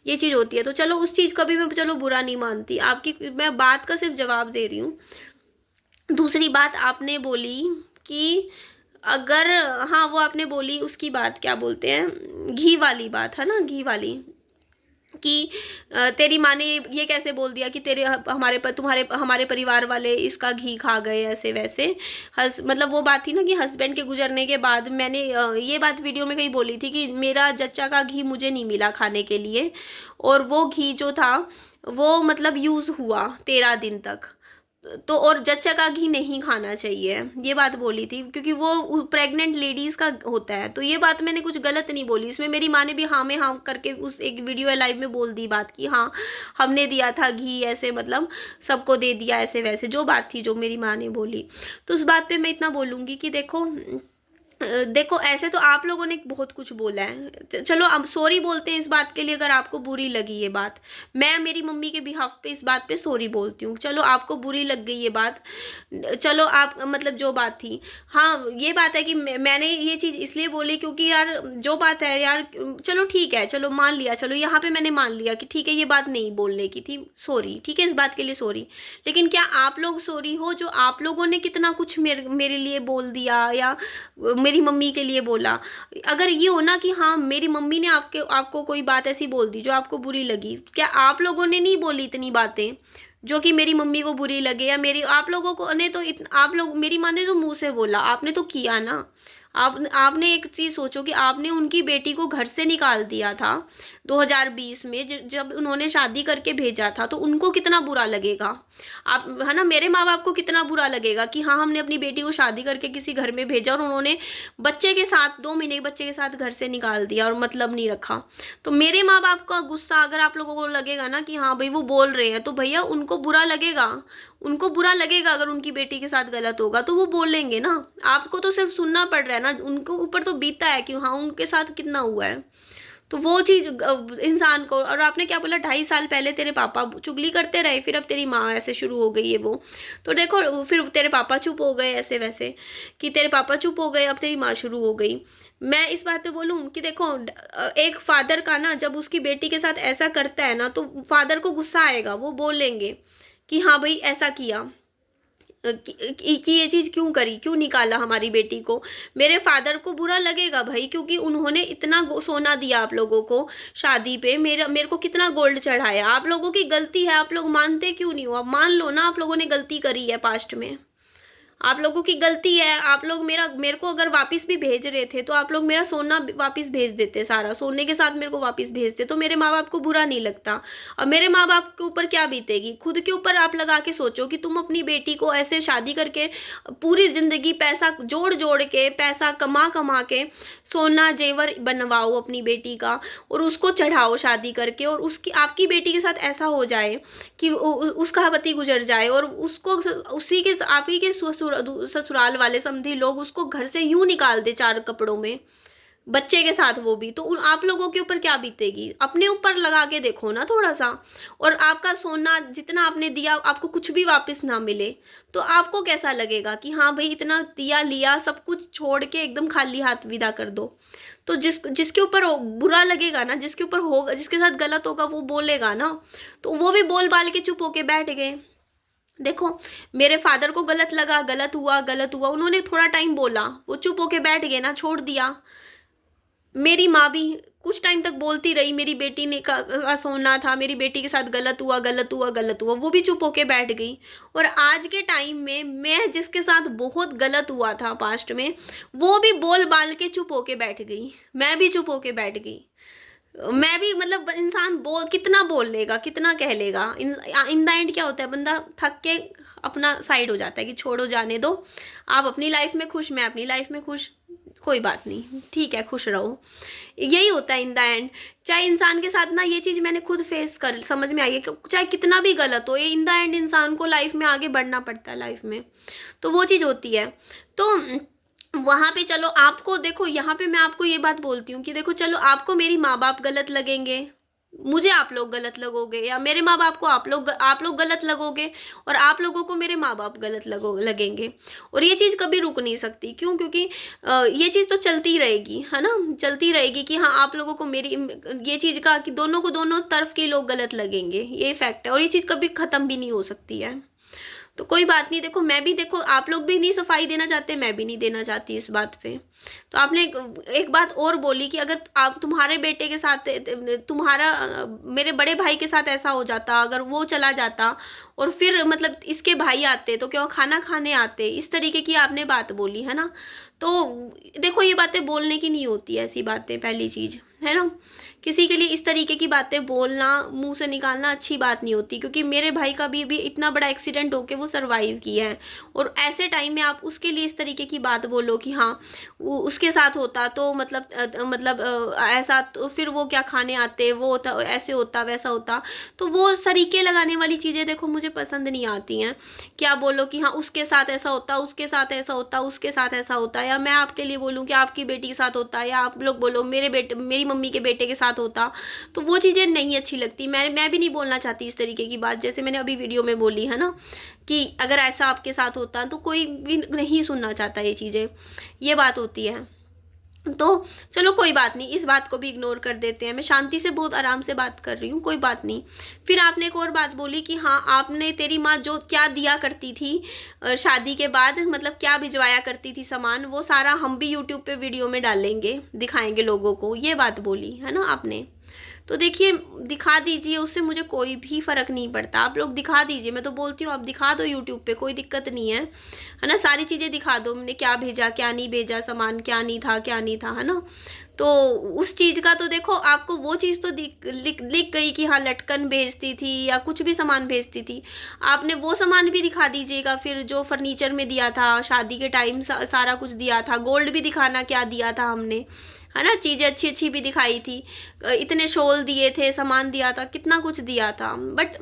ये चीज़ होती है। तो चलो उस चीज़ का भी मैं चलो बुरा नहीं मानती, आपकी मैं बात का सिर्फ जवाब दे रही हूँ। दूसरी बात आपने बोली कि अगर, हाँ वो आपने बोली उसकी बात, क्या बोलते हैं, घी वाली बात है ना, घी वाली, कि तेरी माँ ने ये कैसे बोल दिया कि तेरे हमारे तुम्हारे हमारे परिवार वाले इसका घी खा गए ऐसे वैसे। मतलब वो बात थी ना कि हस्बैंड के गुजरने के बाद मैंने ये बात वीडियो में कहीं बोली थी कि मेरा जच्चा का घी मुझे नहीं मिला खाने के लिए, और वो घी जो था वो मतलब यूज़ हुआ 13 दिन तक। तो और जच्चा का घी नहीं खाना चाहिए, ये बात बोली थी, क्योंकि वो प्रेग्नेंट लेडीज़ का होता है। तो ये बात मैंने कुछ गलत नहीं बोली, इसमें मेरी माँ ने भी हाँ में हाँ करके उस एक वीडियो लाइव में बोल दी बात कि हाँ हमने दिया था घी, ऐसे मतलब सबको दे दिया ऐसे वैसे, जो बात थी जो मेरी माँ ने बोली। तो उस बात पे मैं इतना बोलूँगी कि देखो ऐसे तो आप लोगों ने बहुत कुछ बोला है, चलो अब सॉरी बोलते हैं इस बात के लिए अगर आपको बुरी लगी ये बात। मैं मेरी मम्मी के बिहाफ पे इस बात पे सॉरी बोलती हूँ, चलो आपको बुरी लग गई ये बात, चलो आप मतलब जो बात थी, हाँ ये बात है कि मैंने ये चीज़ इसलिए बोली क्योंकि यार जो बात है यार, चलो ठीक है, चलो मान लिया, चलो यहाँ पे मैंने मान लिया कि ठीक है ये बात नहीं बोलने की थी, सॉरी, ठीक है इस बात के लिए सॉरी। लेकिन क्या आप लोग सॉरी हो जो आप लोगों ने कितना कुछ मेरे लिए बोल दिया या मेरी मम्मी के लिए बोला। अगर ये हो ना कि हाँ मेरी मम्मी ने आपको कोई बात ऐसी बोल दी जो आपको बुरी लगी, क्या आप लोगों ने नहीं बोली इतनी बातें जो कि मेरी मम्मी को बुरी लगे, या मेरी आप लोगों को ने तो आप लोग, मेरी माँ ने तो मुंह से बोला, आपने तो किया ना। आपने एक चीज़ सोचो कि आपने उनकी बेटी को घर से निकाल दिया था 2020 में, जब उन्होंने शादी करके भेजा था, तो उनको कितना बुरा लगेगा, आप है ना, मेरे माँ बाप को कितना बुरा लगेगा कि हाँ हमने अपनी बेटी को शादी करके किसी घर में भेजा और उन्होंने बच्चे के साथ 2 महीने के बच्चे के साथ घर से निकाल दिया और मतलब नहीं रखा। तो मेरे माँ बाप का गुस्सा अगर आप लोगों को लगेगा ना कि हाँ भाई वो बोल रहे हैं, तो भैया उनको बुरा लगेगा, उनको बुरा लगेगा अगर उनकी बेटी के साथ गलत होगा तो वो बोलेंगे ना। आपको तो सिर्फ सुनना पड़ रहा है ना, उनको ऊपर तो बीता है कि हाँ उनके साथ कितना हुआ है। तो वो चीज़ इंसान को, और आपने क्या बोला 2.5 साल पहले तेरे पापा चुगली करते रहे, फिर अब तेरी माँ ऐसे शुरू हो गई है वो। तो देखो फिर तेरे पापा चुप हो गए ऐसे वैसे, कि तेरे पापा चुप हो गए, अब तेरी माँ शुरू हो गई। मैं इस बात पे बोलूँ कि देखो एक फादर का ना जब उसकी बेटी के साथ ऐसा करता है ना, तो फादर को गुस्सा आएगा, वो बोलेंगे कि हाँ भाई ऐसा किया, कि ये चीज़ क्यों करी, क्यों निकाला हमारी बेटी को। मेरे फादर को बुरा लगेगा भाई, क्योंकि उन्होंने इतना सोना दिया आप लोगों को शादी पे, मेरे को कितना गोल्ड चढ़ाया। आप लोगों की गलती है, आप लोग मानते क्यों नहीं हो, आप मान लो ना, आप लोगों ने गलती करी है पास्ट में, आप लोगों की गलती है। आप लोग मेरे को अगर वापस भी भेज रहे थे तो आप लोग मेरा सोना वापस भेज देते, सारा सोने के साथ मेरे को वापस भेजते, तो मेरे माँ बाप को बुरा नहीं लगता। और मेरे माँ बाप के ऊपर क्या बीतेगी, खुद के ऊपर आप लगा के सोचो कि तुम अपनी बेटी को ऐसे शादी करके पूरी ज़िंदगी पैसा जोड़ जोड़ के, पैसा कमा कमा के सोना जेवर बनवाओ अपनी बेटी का, और उसको चढ़ाओ शादी करके, और उसकी आपकी बेटी के साथ ऐसा हो जाए कि उसका पति गुजर जाए, और उसको उसी के आप ही के ससुराल वाले समधी लोग उसको घर से यूं निकाल दे 4 कपड़ों में, बच्चे के साथ, वो भी तो आप लोगों के ऊपर क्या बीतेगी, अपने ऊपर लगा के देखो ना थोड़ा सा। और आपका सोना जितना आपने दिया आपको कुछ भी वापस ना मिले, तो आपको कैसा लगेगा कि हाँ भाई इतना दिया लिया सब कुछ छोड़ के एकदम खाली हाथ विदा कर दो। तो जिसके ऊपर बुरा लगेगा ना, जिसके ऊपर होगा, जिसके साथ गलत होगा वो बोलेगा ना, तो वो भी बोल बाल के चुप होके बैठ गए। देखो मेरे फादर को गलत लगा, गलत हुआ गलत हुआ, उन्होंने थोड़ा टाइम बोला, वो चुप होके बैठ गए ना, छोड़ दिया। मेरी माँ भी कुछ टाइम तक बोलती रही, मेरी बेटी ने का सोना था, मेरी बेटी के साथ गलत हुआ गलत हुआ गलत हुआ, वो भी चुप होके बैठ गई। और आज के टाइम में मैं जिसके साथ बहुत गलत हुआ था पास्ट में, वो भी बोल बाल के चुप होके बैठ गई, मैं भी चुप होके बैठ गई। मैं भी मतलब इंसान बोल कितना बोल लेगा, कितना कह लेगा, इन द एंड क्या होता है, बंदा थक के अपना साइड हो जाता है कि छोड़ो जाने दो, आप अपनी लाइफ में खुश, मैं अपनी लाइफ में खुश, कोई बात नहीं, ठीक है, खुश रहो। यही होता है इन द एंड। चाहे इंसान के साथ ना, ये चीज़ मैंने खुद फेस कर समझ में आई है कि चाहे कितना भी गलत हो, ये इन द एंड इंसान को लाइफ में आगे बढ़ना पड़ता है लाइफ में, तो वो चीज़ होती है। तो वहाँ पे चलो आपको देखो, यहाँ पे मैं आपको ये बात बोलती हूँ कि देखो चलो आपको मेरी माँ बाप गलत लगेंगे, मुझे आप लोग गलत लगोगे, या मेरे माँ बाप को आप लोग गलत लगोगे, और आप लोगों को मेरे माँ बाप गलत लगेंगे, और ये चीज़ कभी रुक नहीं सकती। क्यों? क्योंकि ये चीज़ तो चलती रहेगी, है ना, चलती रहेगी कि हाँ आप लोगों को मेरी ये चीज़ का कि दोनों को दोनों तरफ के लोग गलत लगेंगे, ये फैक्ट है, और ये चीज़ कभी ख़त्म भी नहीं हो सकती है। तो कोई बात नहीं, देखो मैं भी, देखो आप लोग भी नहीं सफाई देना चाहते, मैं भी नहीं देना चाहती इस बात पे। तो आपने एक बात और बोली कि अगर आप तुम्हारे बेटे के साथ, तुम्हारा मेरे बड़े भाई के साथ ऐसा हो जाता, अगर वो चला जाता और फिर मतलब इसके भाई आते तो क्या वो खाना खाने आते, इस तरीके की आपने बात बोली है ना। तो देखो ये बातें बोलने की नहीं होती, ऐसी बातें, पहली चीज़ है ना, किसी के लिए इस तरीके की बातें बोलना, मुंह से निकालना अच्छी बात नहीं होती, क्योंकि मेरे भाई का भी इतना बड़ा एक्सीडेंट होके वो सरवाइव किया है, और ऐसे टाइम में आप उसके लिए इस तरीके की बात बोलो कि हाँ उसके साथ होता तो मतलब ऐसा, तो फिर वो क्या खाने आते, वो होता, ऐसे होता, वैसा होता, तो वो सरीके लगाने वाली चीज़ें देखो मुझे पसंद नहीं आती हैं। क्या बोलो कि हाँ उसके साथ ऐसा होता, उसके साथ ऐसा होता, उसके साथ ऐसा होता, या मैं आपके लिए बोलूँ कि आपकी बेटी के साथ होता, या आप लोग बोलो मेरी मम्मी के बेटे के साथ होता, तो वो चीज़ें नहीं अच्छी लगती। मैं भी नहीं बोलना चाहती इस तरीके की बात, जैसे मैंने अभी वीडियो में बोली है ना, कि अगर ऐसा आपके साथ होता तो कोई भी नहीं सुनना चाहता ये चीज़ें, ये बात होती है। तो चलो कोई बात नहीं, इस बात को भी इग्नोर कर देते हैं, मैं शांति से बहुत आराम से बात कर रही हूँ, कोई बात नहीं। फिर आपने एक और बात बोली कि हाँ आपने, तेरी माँ जो क्या दिया करती थी शादी के बाद, मतलब क्या भिजवाया करती थी सामान, वो सारा हम भी यूट्यूब पे वीडियो में डालेंगे, दिखाएंगे लोगों को, ये बात बोली है ना आपने। तो देखिए दिखा दीजिए, उससे मुझे कोई भी फ़र्क नहीं पड़ता, आप लोग दिखा दीजिए, मैं तो बोलती हूँ आप दिखा दो यूट्यूब पे, कोई दिक्कत नहीं है ना, सारी चीज़ें दिखा दो, हमने क्या भेजा क्या नहीं भेजा, सामान क्या नहीं था क्या नहीं था, है ना। तो उस चीज़ का तो देखो आपको वो चीज़ तो लिख गई कि हाँ लटकन भेजती थी या कुछ भी सामान भेजती थी, आपने वो सामान भी दिखा दीजिएगा, फिर जो फर्नीचर में दिया था शादी के टाइम सारा कुछ दिया था, गोल्ड भी दिखाना क्या दिया था हमने, है ना, चीज़ें अच्छी अच्छी भी दिखाई थी, इतने शॉल दिए थे, सामान दिया था, कितना कुछ दिया था, बट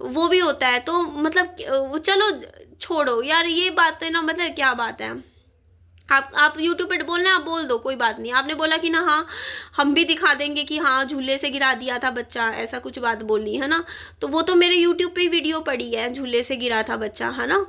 वो भी होता है तो मतलब चलो छोड़ो यार ये बात है ना, मतलब क्या बात है, आप यूट्यूब पे बोलना है आप बोल दो, कोई बात नहीं। आपने बोला कि ना हाँ हम भी दिखा देंगे कि हाँ झूले से गिरा दिया था बच्चा, ऐसा कुछ बात बोली है ना, तो वो तो मेरे यूट्यूब पे वीडियो पड़ी है, झूले से गिरा था बच्चा, है ना,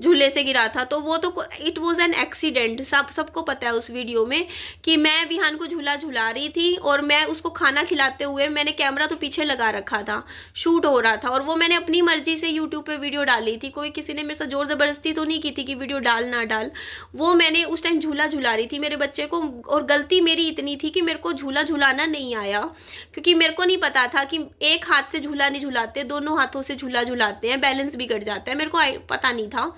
झूले से गिरा था, तो वो तो इट वॉज एन एक्सीडेंट, सबको पता है उस वीडियो में कि मैं विहान को झूला झुला रही थी और मैं उसको खाना खिलाते हुए, मैंने कैमरा तो पीछे लगा रखा था, शूट हो रहा था, और वो मैंने अपनी मर्जी से यूट्यूब पे वीडियो डाली थी, कोई किसी ने मेरे साथ जोर ज़बरदस्ती तो नहीं की थी कि वीडियो डाल ना डाल, वो मैंने उस टाइम झूला झुला रही थी मेरे बच्चे को, और गलती मेरी इतनी थी कि मेरे को झूला झुलाना नहीं आया, क्योंकि मेरे को नहीं पता था कि एक हाथ से झूला नहीं झुलाते, दोनों हाथों से झूला झुलाते हैं, बैलेंस बिगड़ जाता है, मेरे को पता नहीं था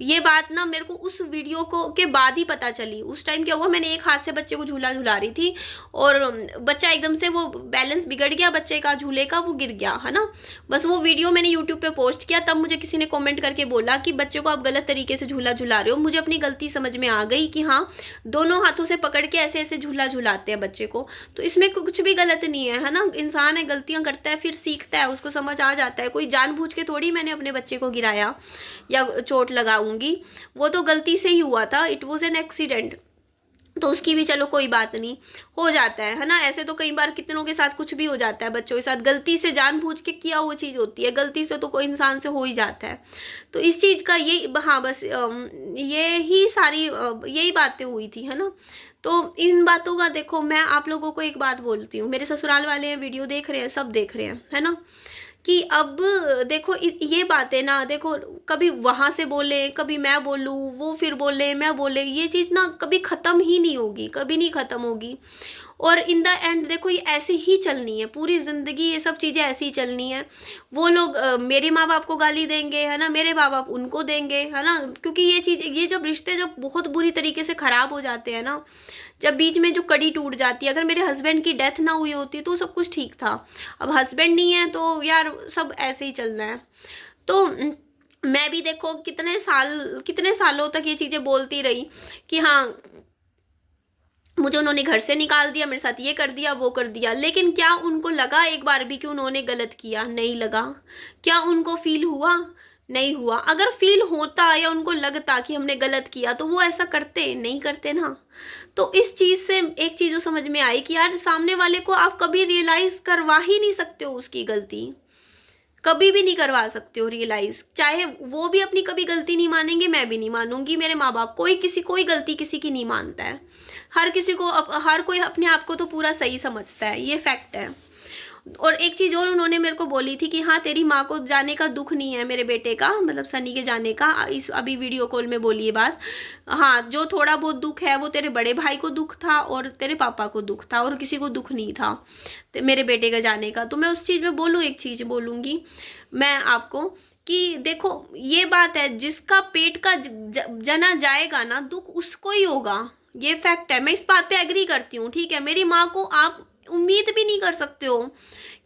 ये बात ना, मेरे को उस वीडियो को के बाद ही पता चली। उस टाइम क्या हुआ, मैंने एक हाथ से बच्चे को झूला झुला रही थी और बच्चा एकदम से वो बैलेंस बिगड़ गया बच्चे का, झूले का, वो गिर गया, है ना। बस वो वीडियो मैंने यूट्यूब पे पोस्ट किया, तब मुझे किसी ने कमेंट करके बोला कि बच्चे को आप गलत तरीके से झूला झुला रहे हो। मुझे अपनी गलती समझ में आ गई कि हाँ दोनों हाथों से पकड़ के ऐसे ऐसे झूला झुलाते हैं बच्चे को, तो इसमें कुछ भी गलत नहीं है ना। इंसान है, गलतियां करता है, फिर सीखता है, उसको समझ आ जाता है। कोई जानबूझ के थोड़ी मैंने अपने बच्चे को गिराया या चोट लगाऊंगी, वो तो गलती से ही हुआ था, इट वॉज एन एक्सीडेंट। तो उसकी भी चलो कोई बात नहीं, हो जाता है ना। ऐसे तो कई बार कितनों के साथ कुछ भी हो जाता है, बच्चों के साथ गलती से जानबूझ के किया हुआ चीज़ होती है, गलती से तो कोई इंसान से हो ही जाता है। तो इस चीज़ का ये, हाँ बस ये ही सारी यही बातें हुई थी, है ना। तो इन बातों का देखो, मैं आप लोगों को एक बात बोलती हूँ, मेरे ससुराल वाले हैं, वीडियो देख रहे हैं, सब देख रहे हैं, है ना, कि अब देखो ये बातें ना, देखो कभी वहाँ से बोले, कभी मैं बोलूँ, वो फिर बोले, मैं बोले, ये चीज़ ना कभी ख़त्म ही नहीं होगी, कभी नहीं ख़त्म होगी। और इन द एंड देखो ये ऐसे ही चलनी है पूरी ज़िंदगी, ये सब चीज़ें ऐसी ही चलनी है। वो लोग मेरे माँ बाप को गाली देंगे, है ना, मेरे माँ बाप उनको देंगे, है ना, क्योंकि ये चीज़, ये जब रिश्ते जब बहुत बुरी तरीके से ख़राब हो जाते हैं ना, जब बीच में जो कड़ी टूट जाती है, अगर मेरे हस्बैंड की डेथ ना हुई होती तो सब कुछ ठीक था। अब हस्बैंड नहीं है तो यार सब ऐसे ही चल रहा है। तो मैं भी देखो कितने सालों तक ये चीज़ें बोलती रही कि हाँ मुझे उन्होंने घर से निकाल दिया, मेरे साथ ये कर दिया वो कर दिया, लेकिन क्या उनको लगा एक बार भी कि उन्होंने गलत किया? नहीं लगा। क्या उनको फील हुआ? नहीं हुआ। अगर फील होता या उनको लगता कि हमने गलत किया तो वो ऐसा करते नहीं करते ना। तो इस चीज़ से एक चीज़ जो समझ में आई कि यार सामने वाले को आप कभी रियलाइज़ करवा ही नहीं सकते हो उसकी गलती, कभी भी नहीं करवा सकते हो रियलाइज़। चाहे वो भी अपनी कभी गलती नहीं मानेंगे, मैं भी नहीं मानूंगी, मेरे माँ बाप, कोई गलती किसी की नहीं मानता है। हर कोई अपने आप को तो पूरा सही समझता है, ये फैक्ट है। और एक चीज़ और उन्होंने मेरे को बोली थी कि हाँ तेरी माँ को जाने का दुख नहीं है, मेरे बेटे का, मतलब सनी के जाने का, इस अभी वीडियो कॉल में बोली ये बात। हाँ जो थोड़ा बहुत दुख है वो तेरे बड़े भाई को दुख था और तेरे पापा को दुख था, और किसी को दुख नहीं था मेरे बेटे का जाने का। तो मैं उस चीज़ में एक चीज़ बोलूँगी मैं आपको कि देखो ये बात है, जिसका पेट का जना जाएगा ना दुख उसको ही होगा, ये फैक्ट है। मैं इस बात पे एग्री करती हूँ, ठीक है। मेरी माँ को आप उम्मीद भी नहीं कर सकते हो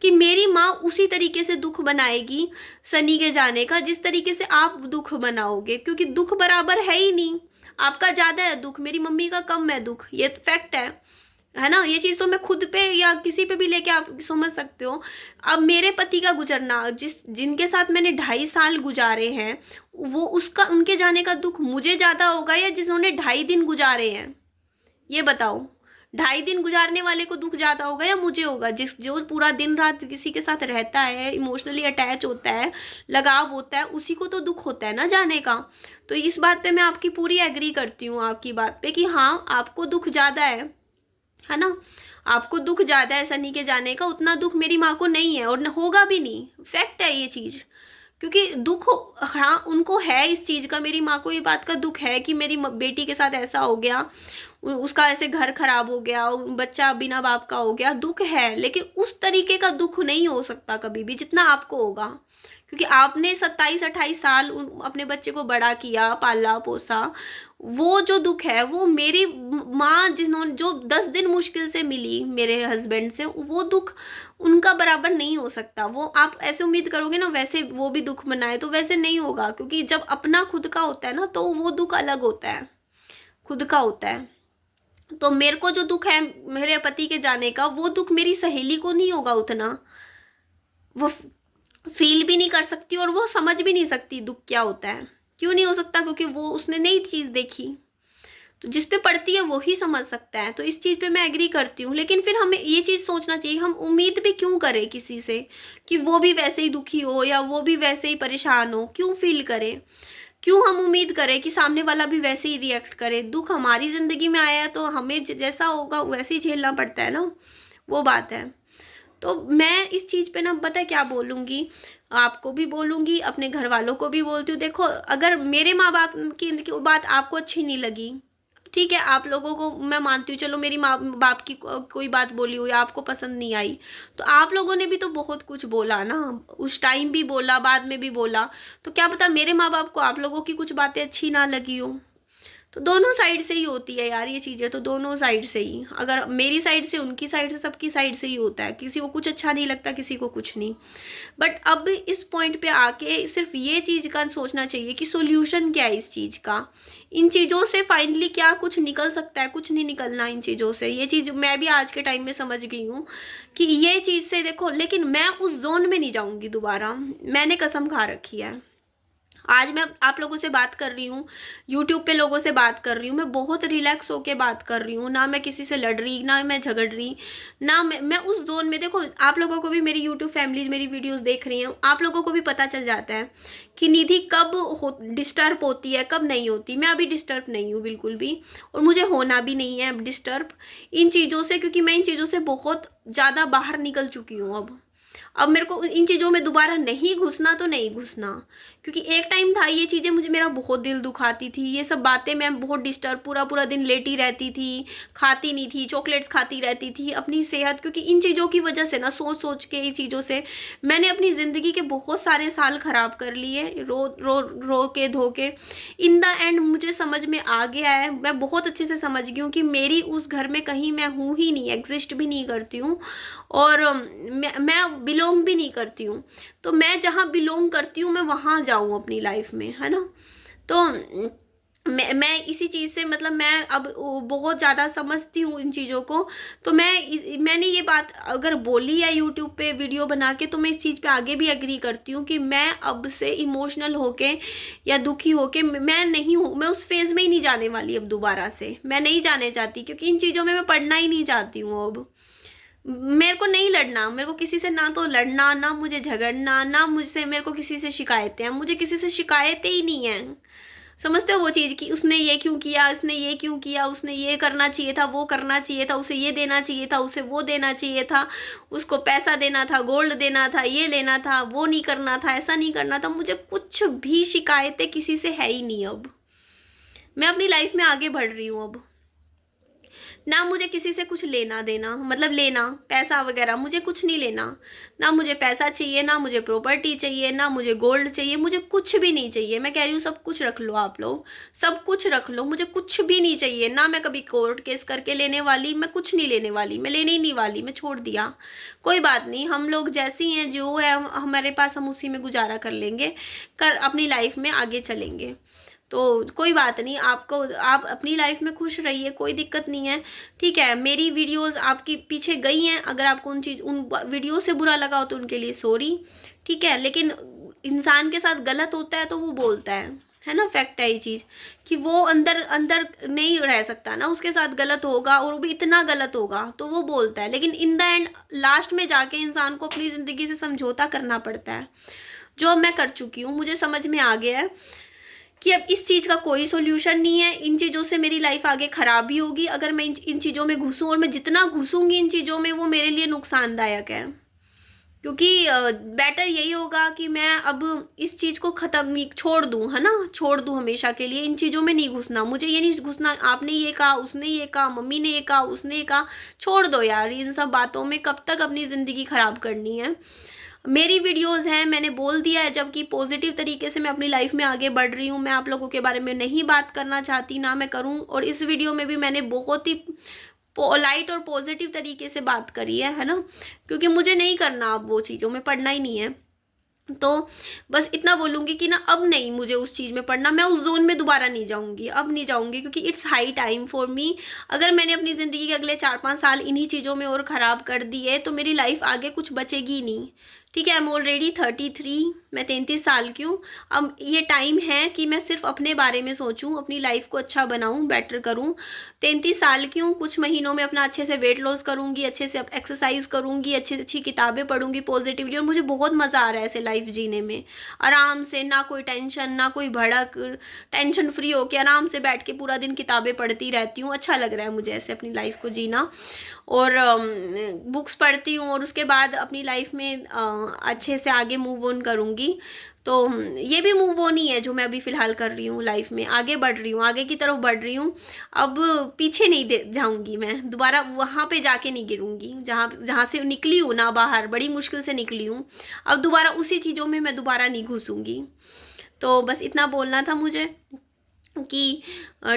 कि मेरी माँ उसी तरीके से दुख बनाएगी सनी के जाने का जिस तरीके से आप दुख बनाओगे, क्योंकि दुख बराबर है ही नहीं। आपका ज़्यादा है दुख, मेरी मम्मी का कम है दुख, ये फैक्ट है ना। ये चीज़ तो मैं खुद पे या किसी पे भी लेके आप समझ सकते हो। अब मेरे पति का गुजरना, जिनके साथ मैंने 2.5 साल गुजारे हैं, वो उसका उनके जाने का दुख मुझे ज़्यादा होगा या जिन्होंने 2.5 दिन गुजारे हैं? ये बताओ, 2.5 दिन गुजारने वाले को दुख ज़्यादा होगा या मुझे होगा? जो पूरा दिन रात किसी के साथ रहता है, इमोशनली अटैच होता है, लगाव होता है, उसी को तो दुख होता है ना जाने का। तो इस बात पे मैं आपकी पूरी एग्री करती हूँ आपकी बात पे कि हाँ आपको दुख ज़्यादा है ना, आपको दुख ज़्यादा है सनी के जाने का, उतना दुख मेरी माँ को नहीं है और होगा भी नहीं, फैक्ट है ये चीज़। क्योंकि दुख हाँ उनको है इस चीज़ का, मेरी माँ को ये बात का दुख है कि मेरी बेटी के साथ ऐसा हो गया, उसका ऐसे घर खराब हो गया, बच्चा बिना बाप का हो गया, दुख है। लेकिन उस तरीके का दुख नहीं हो सकता कभी भी जितना आपको होगा, क्योंकि आपने 27-28 साल अपने बच्चे को बड़ा किया, पाला पोसा। वो जो दुख है वो मेरी माँ जिन्होंने जो 10 दिन मुश्किल से मिली मेरे हस्बैंड से, वो दुख उनका बराबर नहीं हो सकता। वो आप ऐसे उम्मीद करोगे ना वैसे वो भी दुख मनाए, तो वैसे नहीं होगा, क्योंकि जब अपना खुद का होता है ना तो वो दुख अलग होता है, खुद का होता है। तो मेरे को जो दुख है मेरे पति के जाने का, वो दुख मेरी सहेली को नहीं होगा उतना, वो फील भी नहीं कर सकती और वो समझ भी नहीं सकती दुख क्या होता है। क्यों नहीं हो सकता? क्योंकि वो उसने नई चीज़ देखी, तो जिस पे पड़ती है वो ही समझ सकता है। तो इस चीज़ पे मैं एग्री करती हूँ, लेकिन फिर हमें ये चीज़ सोचना चाहिए, हम उम्मीद भी क्यों करें किसी से कि वो भी वैसे ही दुखी हो या वो भी वैसे ही परेशान हो? क्यों फील करें? क्यों हम उम्मीद करें कि सामने वाला भी वैसे ही रिएक्ट करे? दुख हमारी ज़िंदगी में आया है तो हमें जैसा होगा वैसे ही झेलना पड़ता है ना, वो बात है। तो मैं इस चीज़ पे ना पता है क्या बोलूँगी, आपको भी बोलूँगी, अपने घर वालों को भी बोलती हूँ। देखो अगर मेरे माँ बाप की बात आपको अच्छी नहीं लगी, ठीक है, आप लोगों को मैं मानती हूँ, चलो मेरी माँ बाप की कोई बात बोली हो या आपको पसंद नहीं आई, तो आप लोगों ने भी तो बहुत कुछ बोला ना, उस टाइम भी बोला, बाद में भी बोला। तो क्या पता मेरे माँ बाप को आप लोगों की कुछ बातें अच्छी ना लगी हो। तो दोनों साइड से ही होती है यार ये चीज़ें, तो दोनों साइड से ही, अगर मेरी साइड से, उनकी साइड से, सबकी साइड से ही होता है। किसी को कुछ अच्छा नहीं लगता, किसी को कुछ नहीं। बट अब इस पॉइंट पे आके सिर्फ ये चीज़ का सोचना चाहिए कि सोल्यूशन क्या है इस चीज़ का, इन चीज़ों से फाइनली क्या कुछ निकल सकता है? कुछ नहीं निकलना इन चीज़ों से। ये चीज़ मैं भी आज के टाइम में समझ गई हूँ कि ये चीज़ से देखो, लेकिन मैं उस जोन में नहीं जाऊँगी दोबारा, मैंने कसम खा रखी है। आज मैं आप लोगों से बात कर रही हूँ, यूट्यूब पे लोगों से बात कर रही हूँ, मैं बहुत रिलैक्स होके बात कर रही हूँ, ना मैं किसी से लड़ रही, ना मैं झगड़ रही, ना मैं उस जोन में। देखो आप लोगों को भी, मेरी यूट्यूब फैमिली मेरी वीडियोस देख रही हैं, आप लोगों को भी पता चल जाता है कि निधि कब डिस्टर्ब होती है, कब नहीं होती। मैं अभी डिस्टर्ब नहीं हूँ बिल्कुल भी, और मुझे होना भी नहीं है डिस्टर्ब इन चीज़ों से, क्योंकि मैं इन चीज़ों से बहुत ज़्यादा बाहर निकल चुकी हूँ। अब मेरे को इन चीज़ों में दोबारा नहीं घुसना, तो नहीं घुसना, क्योंकि एक टाइम था ये चीज़ें मुझे मेरा बहुत दिल दुखाती थी, ये सब बातें मैं बहुत डिस्टर्ब, पूरा पूरा दिन लेटी रहती थी, खाती नहीं थी, चॉकलेट्स खाती रहती थी, अपनी सेहत, क्योंकि इन चीज़ों की वजह से ना, सोच सोच के इन चीज़ों से मैंने अपनी ज़िंदगी के बहुत सारे साल ख़राब कर लिए, रो रो रो के धो के। इन द एंड मुझे समझ में आ गया है, मैं बहुत अच्छे से समझ गई हूँ कि मेरी उस घर में कहीं मैं हूँ ही नहीं, एग्जिस्ट भी नहीं करती हूँ, और मैं बिलोंग भी नहीं करती हूँ। तो मैं जहाँ बिलोंग करती हूँ मैं वहाँ जाऊँ अपनी लाइफ में, है ना। तो मैं इसी चीज़ से, मतलब मैं अब बहुत ज़्यादा समझती हूँ इन चीज़ों को। तो मैंने ये बात अगर बोली है यूट्यूब पे वीडियो बना के, तो मैं इस चीज़ पे आगे भी एग्री करती हूँ कि मैं अब से इमोशनल होके या दुखी होके मैं नहीं हूँ, मैं उस फेज़ में ही नहीं जाने वाली अब दोबारा से, मैं नहीं जाने चाहती, क्योंकि इन चीज़ों में मैं पढ़ना ही नहीं चाहती हूँ अब। मेरे को नहीं लड़ना, मेरे को किसी से ना तो लड़ना, ना मुझे झगड़ना, ना मुझसे मेरे को किसी से शिकायतें हैं, मुझे किसी से शिकायतें ही नहीं हैं। समझते हो वो चीज़ कि उसने ये क्यों किया, उसने ये क्यों किया, उसने ये करना चाहिए था, वो करना चाहिए था, उसे ये देना चाहिए था, उसे वो देना चाहिए था, उसको पैसा देना था, गोल्ड देना था, ये लेना था, वो नहीं करना था, ऐसा नहीं करना था। मुझे कुछ भी शिकायतें किसी से है ही नहीं अब। मैं अपनी लाइफ में आगे बढ़ रही हूँ अब। ना मुझे किसी से कुछ लेना देना, मतलब लेना पैसा वगैरह मुझे कुछ नहीं लेना। ना मुझे पैसा चाहिए, ना मुझे प्रॉपर्टी चाहिए, ना मुझे गोल्ड चाहिए, मुझे कुछ भी नहीं चाहिए। मैं कह रही हूँ सब कुछ रख लो आप लोग, सब कुछ रख लो, मुझे कुछ भी नहीं चाहिए। ना मैं कभी कोर्ट केस करके लेने वाली, मैं कुछ नहीं लेने वाली, मैं लेने ही नहीं वाली, मैं छोड़ दिया। कोई बात नहीं, हम लोग जैसी हैं, जो है हमारे पास, हम उसी में गुजारा कर लेंगे, कर अपनी लाइफ में आगे चलेंगे। तो कोई बात नहीं, आपको, आप अपनी लाइफ में खुश रहिए, कोई दिक्कत नहीं है, ठीक है। मेरी वीडियोस आपकी पीछे गई हैं, अगर आपको उन वीडियो से बुरा लगा हो तो उनके लिए सॉरी, ठीक है। लेकिन इंसान के साथ गलत होता है तो वो बोलता है ना, फैक्ट है ये चीज़, कि वो अंदर अंदर नहीं रह सकता ना, उसके साथ गलत होगा और वो भी इतना गलत होगा तो वो बोलता है। लेकिन इन द एंड लास्ट में जाके इंसान को अपनी ज़िंदगी से समझौता करना पड़ता है, जो मैं कर चुकी हूँ। मुझे समझ में आ गया है कि अब इस चीज़ का कोई सॉल्यूशन नहीं है, इन चीज़ों से मेरी लाइफ आगे ख़राब ही होगी अगर मैं इन चीज़ों में घुसूँ, और मैं जितना घुसूँगी इन चीज़ों में वो मेरे लिए नुकसानदायक है। क्योंकि बेटर यही होगा कि मैं अब इस चीज़ को ख़त्म छोड़ दूँ, है ना, छोड़ दूँ हमेशा के लिए। इन चीज़ों में नहीं घुसना, मुझे ये नहीं घुसना, आपने ये कहा, उसने ये कहा, मम्मी ने ये कहा, उसने ये कहा, छोड़ दो यार इन सब बातों में, कब तक अपनी ज़िंदगी ख़राब करनी है। मेरी वीडियोस हैं, मैंने बोल दिया है, जबकि पॉजिटिव तरीके से मैं अपनी लाइफ में आगे बढ़ रही हूँ। मैं आप लोगों के बारे में नहीं बात करना चाहती, ना मैं करूँ। और इस वीडियो में भी मैंने बहुत ही पोलाइट और पॉजिटिव तरीके से बात करी है ना, क्योंकि मुझे नहीं करना अब वो चीज़ों में, पढ़ना ही नहीं है। तो बस इतना बोलूँगी कि ना अब नहीं मुझे उस चीज़ में पढ़ना, मैं उस जोन में दोबारा नहीं जाऊँगी, अब नहीं जाऊँगी, क्योंकि it's high time for me. अगर मैंने अपनी ज़िंदगी के अगले 4-5 साल इन्हीं चीज़ों में और ख़राब कर दिए तो मेरी लाइफ आगे कुछ बचेगी ही नहीं, ठीक है। आई एम ऑलरेडी 33, मैं 33 साल की हूँ। अब ये टाइम है कि मैं सिर्फ अपने बारे में सोचूं, अपनी लाइफ को अच्छा बनाऊं, बेटर करूं। 33 साल की हूँ, कुछ महीनों में अपना अच्छे से वेट लॉस करूंगी, अच्छे से एक्सरसाइज करूंगी, अच्छी अच्छी किताबें पढ़ूंगी पॉजिटिवली, और मुझे बहुत मज़ा आ रहा है ऐसे लाइफ जीने में, आराम से, ना कोई टेंशन, ना कोई भड़क, टेंशन फ्री होके आराम से बैठ के पूरा दिन किताबें पढ़ती रहती हूँ। अच्छा लग रहा है मुझे ऐसे अपनी लाइफ को जीना, और बुक्स पढ़ती हूँ, और उसके बाद अपनी लाइफ में अच्छे से आगे मूव ऑन करूँगी। तो ये भी मूव ऑन ही है जो मैं अभी फ़िलहाल कर रही हूँ लाइफ में, आगे बढ़ रही हूँ, आगे की तरफ बढ़ रही हूँ। अब पीछे नहीं दे जाऊँगी मैं, दोबारा वहाँ पे जाके नहीं गिरूँगी जहाँ से निकली हूँ ना, बाहर बड़ी मुश्किल से निकली हूँ। अब दोबारा उसी चीज़ों में मैं दोबारा नहीं घुसूँगी। तो बस इतना बोलना था मुझे कि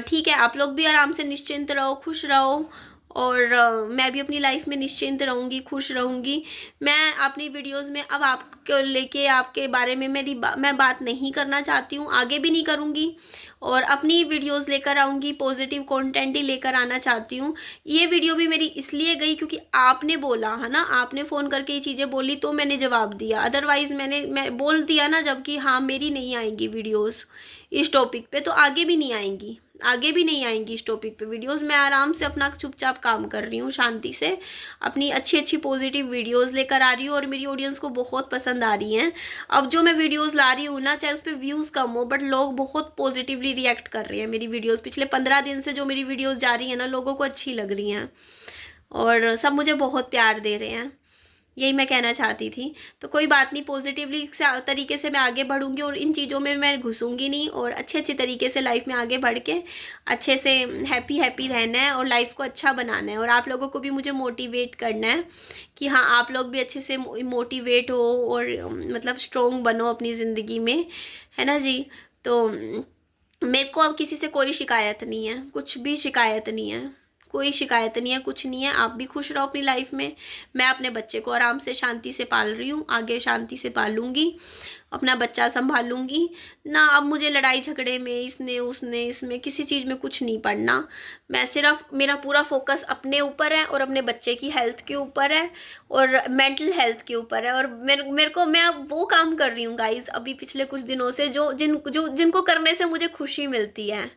ठीक है, आप लोग भी आराम से निश्चिंत रहो, खुश रहो, और मैं भी अपनी लाइफ में निश्चिंत रहूँगी, खुश रहूँगी। मैं अपनी वीडियोस में अब आपको लेके, आपके बारे में मैं बात नहीं करना चाहती हूँ, आगे भी नहीं करूँगी, और अपनी वीडियोस लेकर आऊँगी, पॉजिटिव कंटेंट ही लेकर आना चाहती हूँ। ये वीडियो भी मेरी इसलिए गई क्योंकि आपने बोला है ना, आपने फ़ोन करके ये चीज़ें बोली तो मैंने जवाब दिया, अदरवाइज़ मैं बोल दिया ना जब कि हाँ मेरी नहीं आएंगी वीडियोस इस टॉपिक पे, तो आगे भी नहीं आएंगी, आगे भी नहीं आएंगी इस टॉपिक पे वीडियोस। मैं आराम से अपना चुपचाप काम कर रही हूँ, शांति से अपनी अच्छी अच्छी पॉजिटिव वीडियोस लेकर आ रही हूँ, और मेरी ऑडियंस को बहुत पसंद आ रही हैं। अब जो मैं वीडियोस ला रही हूँ ना, चाहे उस पर व्यूज़ कम हो, बट लोग बहुत पॉजिटिवली रिएक्ट कर रहे हैं मेरी वीडियोज़। पिछले 15 दिन से जो मेरी वीडियोज़ जा रही हैं ना, लोगों को अच्छी लग रही हैं, और सब मुझे बहुत प्यार दे रहे हैं। यही मैं कहना चाहती थी। तो कोई बात नहीं, पॉजिटिवली तरीके से मैं आगे बढ़ूँगी और इन चीज़ों में मैं घुसूँगी नहीं, और अच्छे अच्छे तरीके से लाइफ में आगे बढ़ के अच्छे से हैप्पी हैप्पी रहना है और लाइफ को अच्छा बनाना है। और आप लोगों को भी मुझे मोटिवेट करना है कि हाँ, आप लोग भी अच्छे से मोटिवेट हो और मतलब स्ट्रोंग बनो अपनी ज़िंदगी में, है ना जी। तो मेरे को अब किसी से कोई शिकायत नहीं है, कुछ भी शिकायत नहीं है, कोई शिकायत नहीं है, कुछ नहीं है। आप भी खुश रहो अपनी लाइफ में। मैं अपने बच्चे को आराम से शांति से पाल रही हूँ, आगे शांति से पालूंगी, अपना बच्चा संभालूंगी ना। अब मुझे लड़ाई झगड़े में, इसने उसने इसमें किसी चीज़ में कुछ नहीं पड़ना। मैं सिर्फ, मेरा पूरा फोकस अपने ऊपर है और अपने बच्चे की हेल्थ के ऊपर है और मेंटल हेल्थ के ऊपर है। और मेरे को, मैं अब वो काम कर रही हूँ गाइज अभी पिछले कुछ दिनों से जिनको करने से मुझे खुशी मिलती है।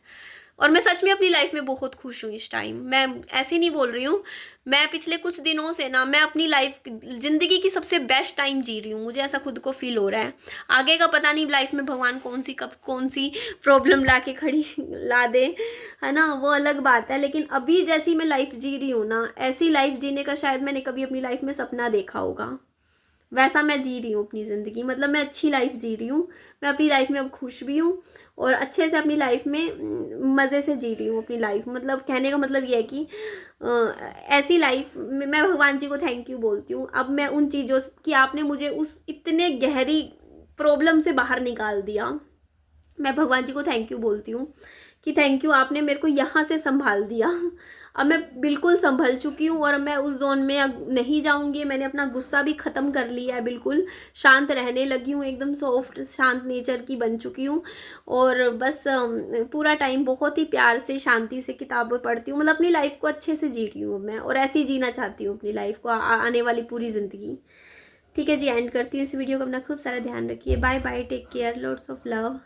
और मैं सच में अपनी लाइफ में बहुत खुश हूँ इस टाइम। मैं ऐसे नहीं बोल रही हूँ, मैं पिछले कुछ दिनों से ना, मैं अपनी लाइफ, ज़िंदगी की सबसे बेस्ट टाइम जी रही हूँ। मुझे ऐसा खुद को फील हो रहा है। आगे का पता नहीं लाइफ में भगवान कब कौन सी प्रॉब्लम ला के खड़ी ला दे, है ना, वो अलग बात है। लेकिन अभी जैसी मैं लाइफ जी रही हूँ ना, ऐसी लाइफ जीने का शायद मैंने कभी अपनी लाइफ में सपना देखा होगा। वैसा मैं जी रही हूँ अपनी ज़िंदगी, मतलब मैं अच्छी लाइफ जी रही हूँ। मैं अपनी लाइफ में अब खुश भी हूँ और अच्छे से अपनी लाइफ में मज़े से जी रही हूँ अपनी लाइफ। मतलब कहने का मतलब ये है कि ऐसी लाइफ मैं भगवान जी को थैंक यू बोलती हूँ। अब मैं उन चीज़ों कि आपने मुझे उस इतने गहरी प्रॉब्लम से बाहर निकाल दिया, मैं भगवान जी को थैंक यू बोलती हूँ कि थैंक यू, आपने मेरे को यहाँ से संभाल दिया। अब मैं बिल्कुल संभल चुकी हूँ और मैं उस जोन में अब नहीं जाऊँगी। मैंने अपना गुस्सा भी ख़त्म कर लिया है, बिल्कुल शांत रहने लगी हूँ, एकदम सॉफ्ट शांत नेचर की बन चुकी हूँ। और बस पूरा टाइम बहुत ही प्यार से शांति से किताबें पढ़ती हूँ। मतलब अपनी लाइफ को अच्छे से जी रही हूँ मैं, और ऐसे ही जीना चाहती हूँ अपनी लाइफ को आने वाली पूरी ज़िंदगी। ठीक है जी, एंड करती हूँ इस वीडियो को। अपना खूब सारा ध्यान रखिए। Bye bye, take care, lots of love.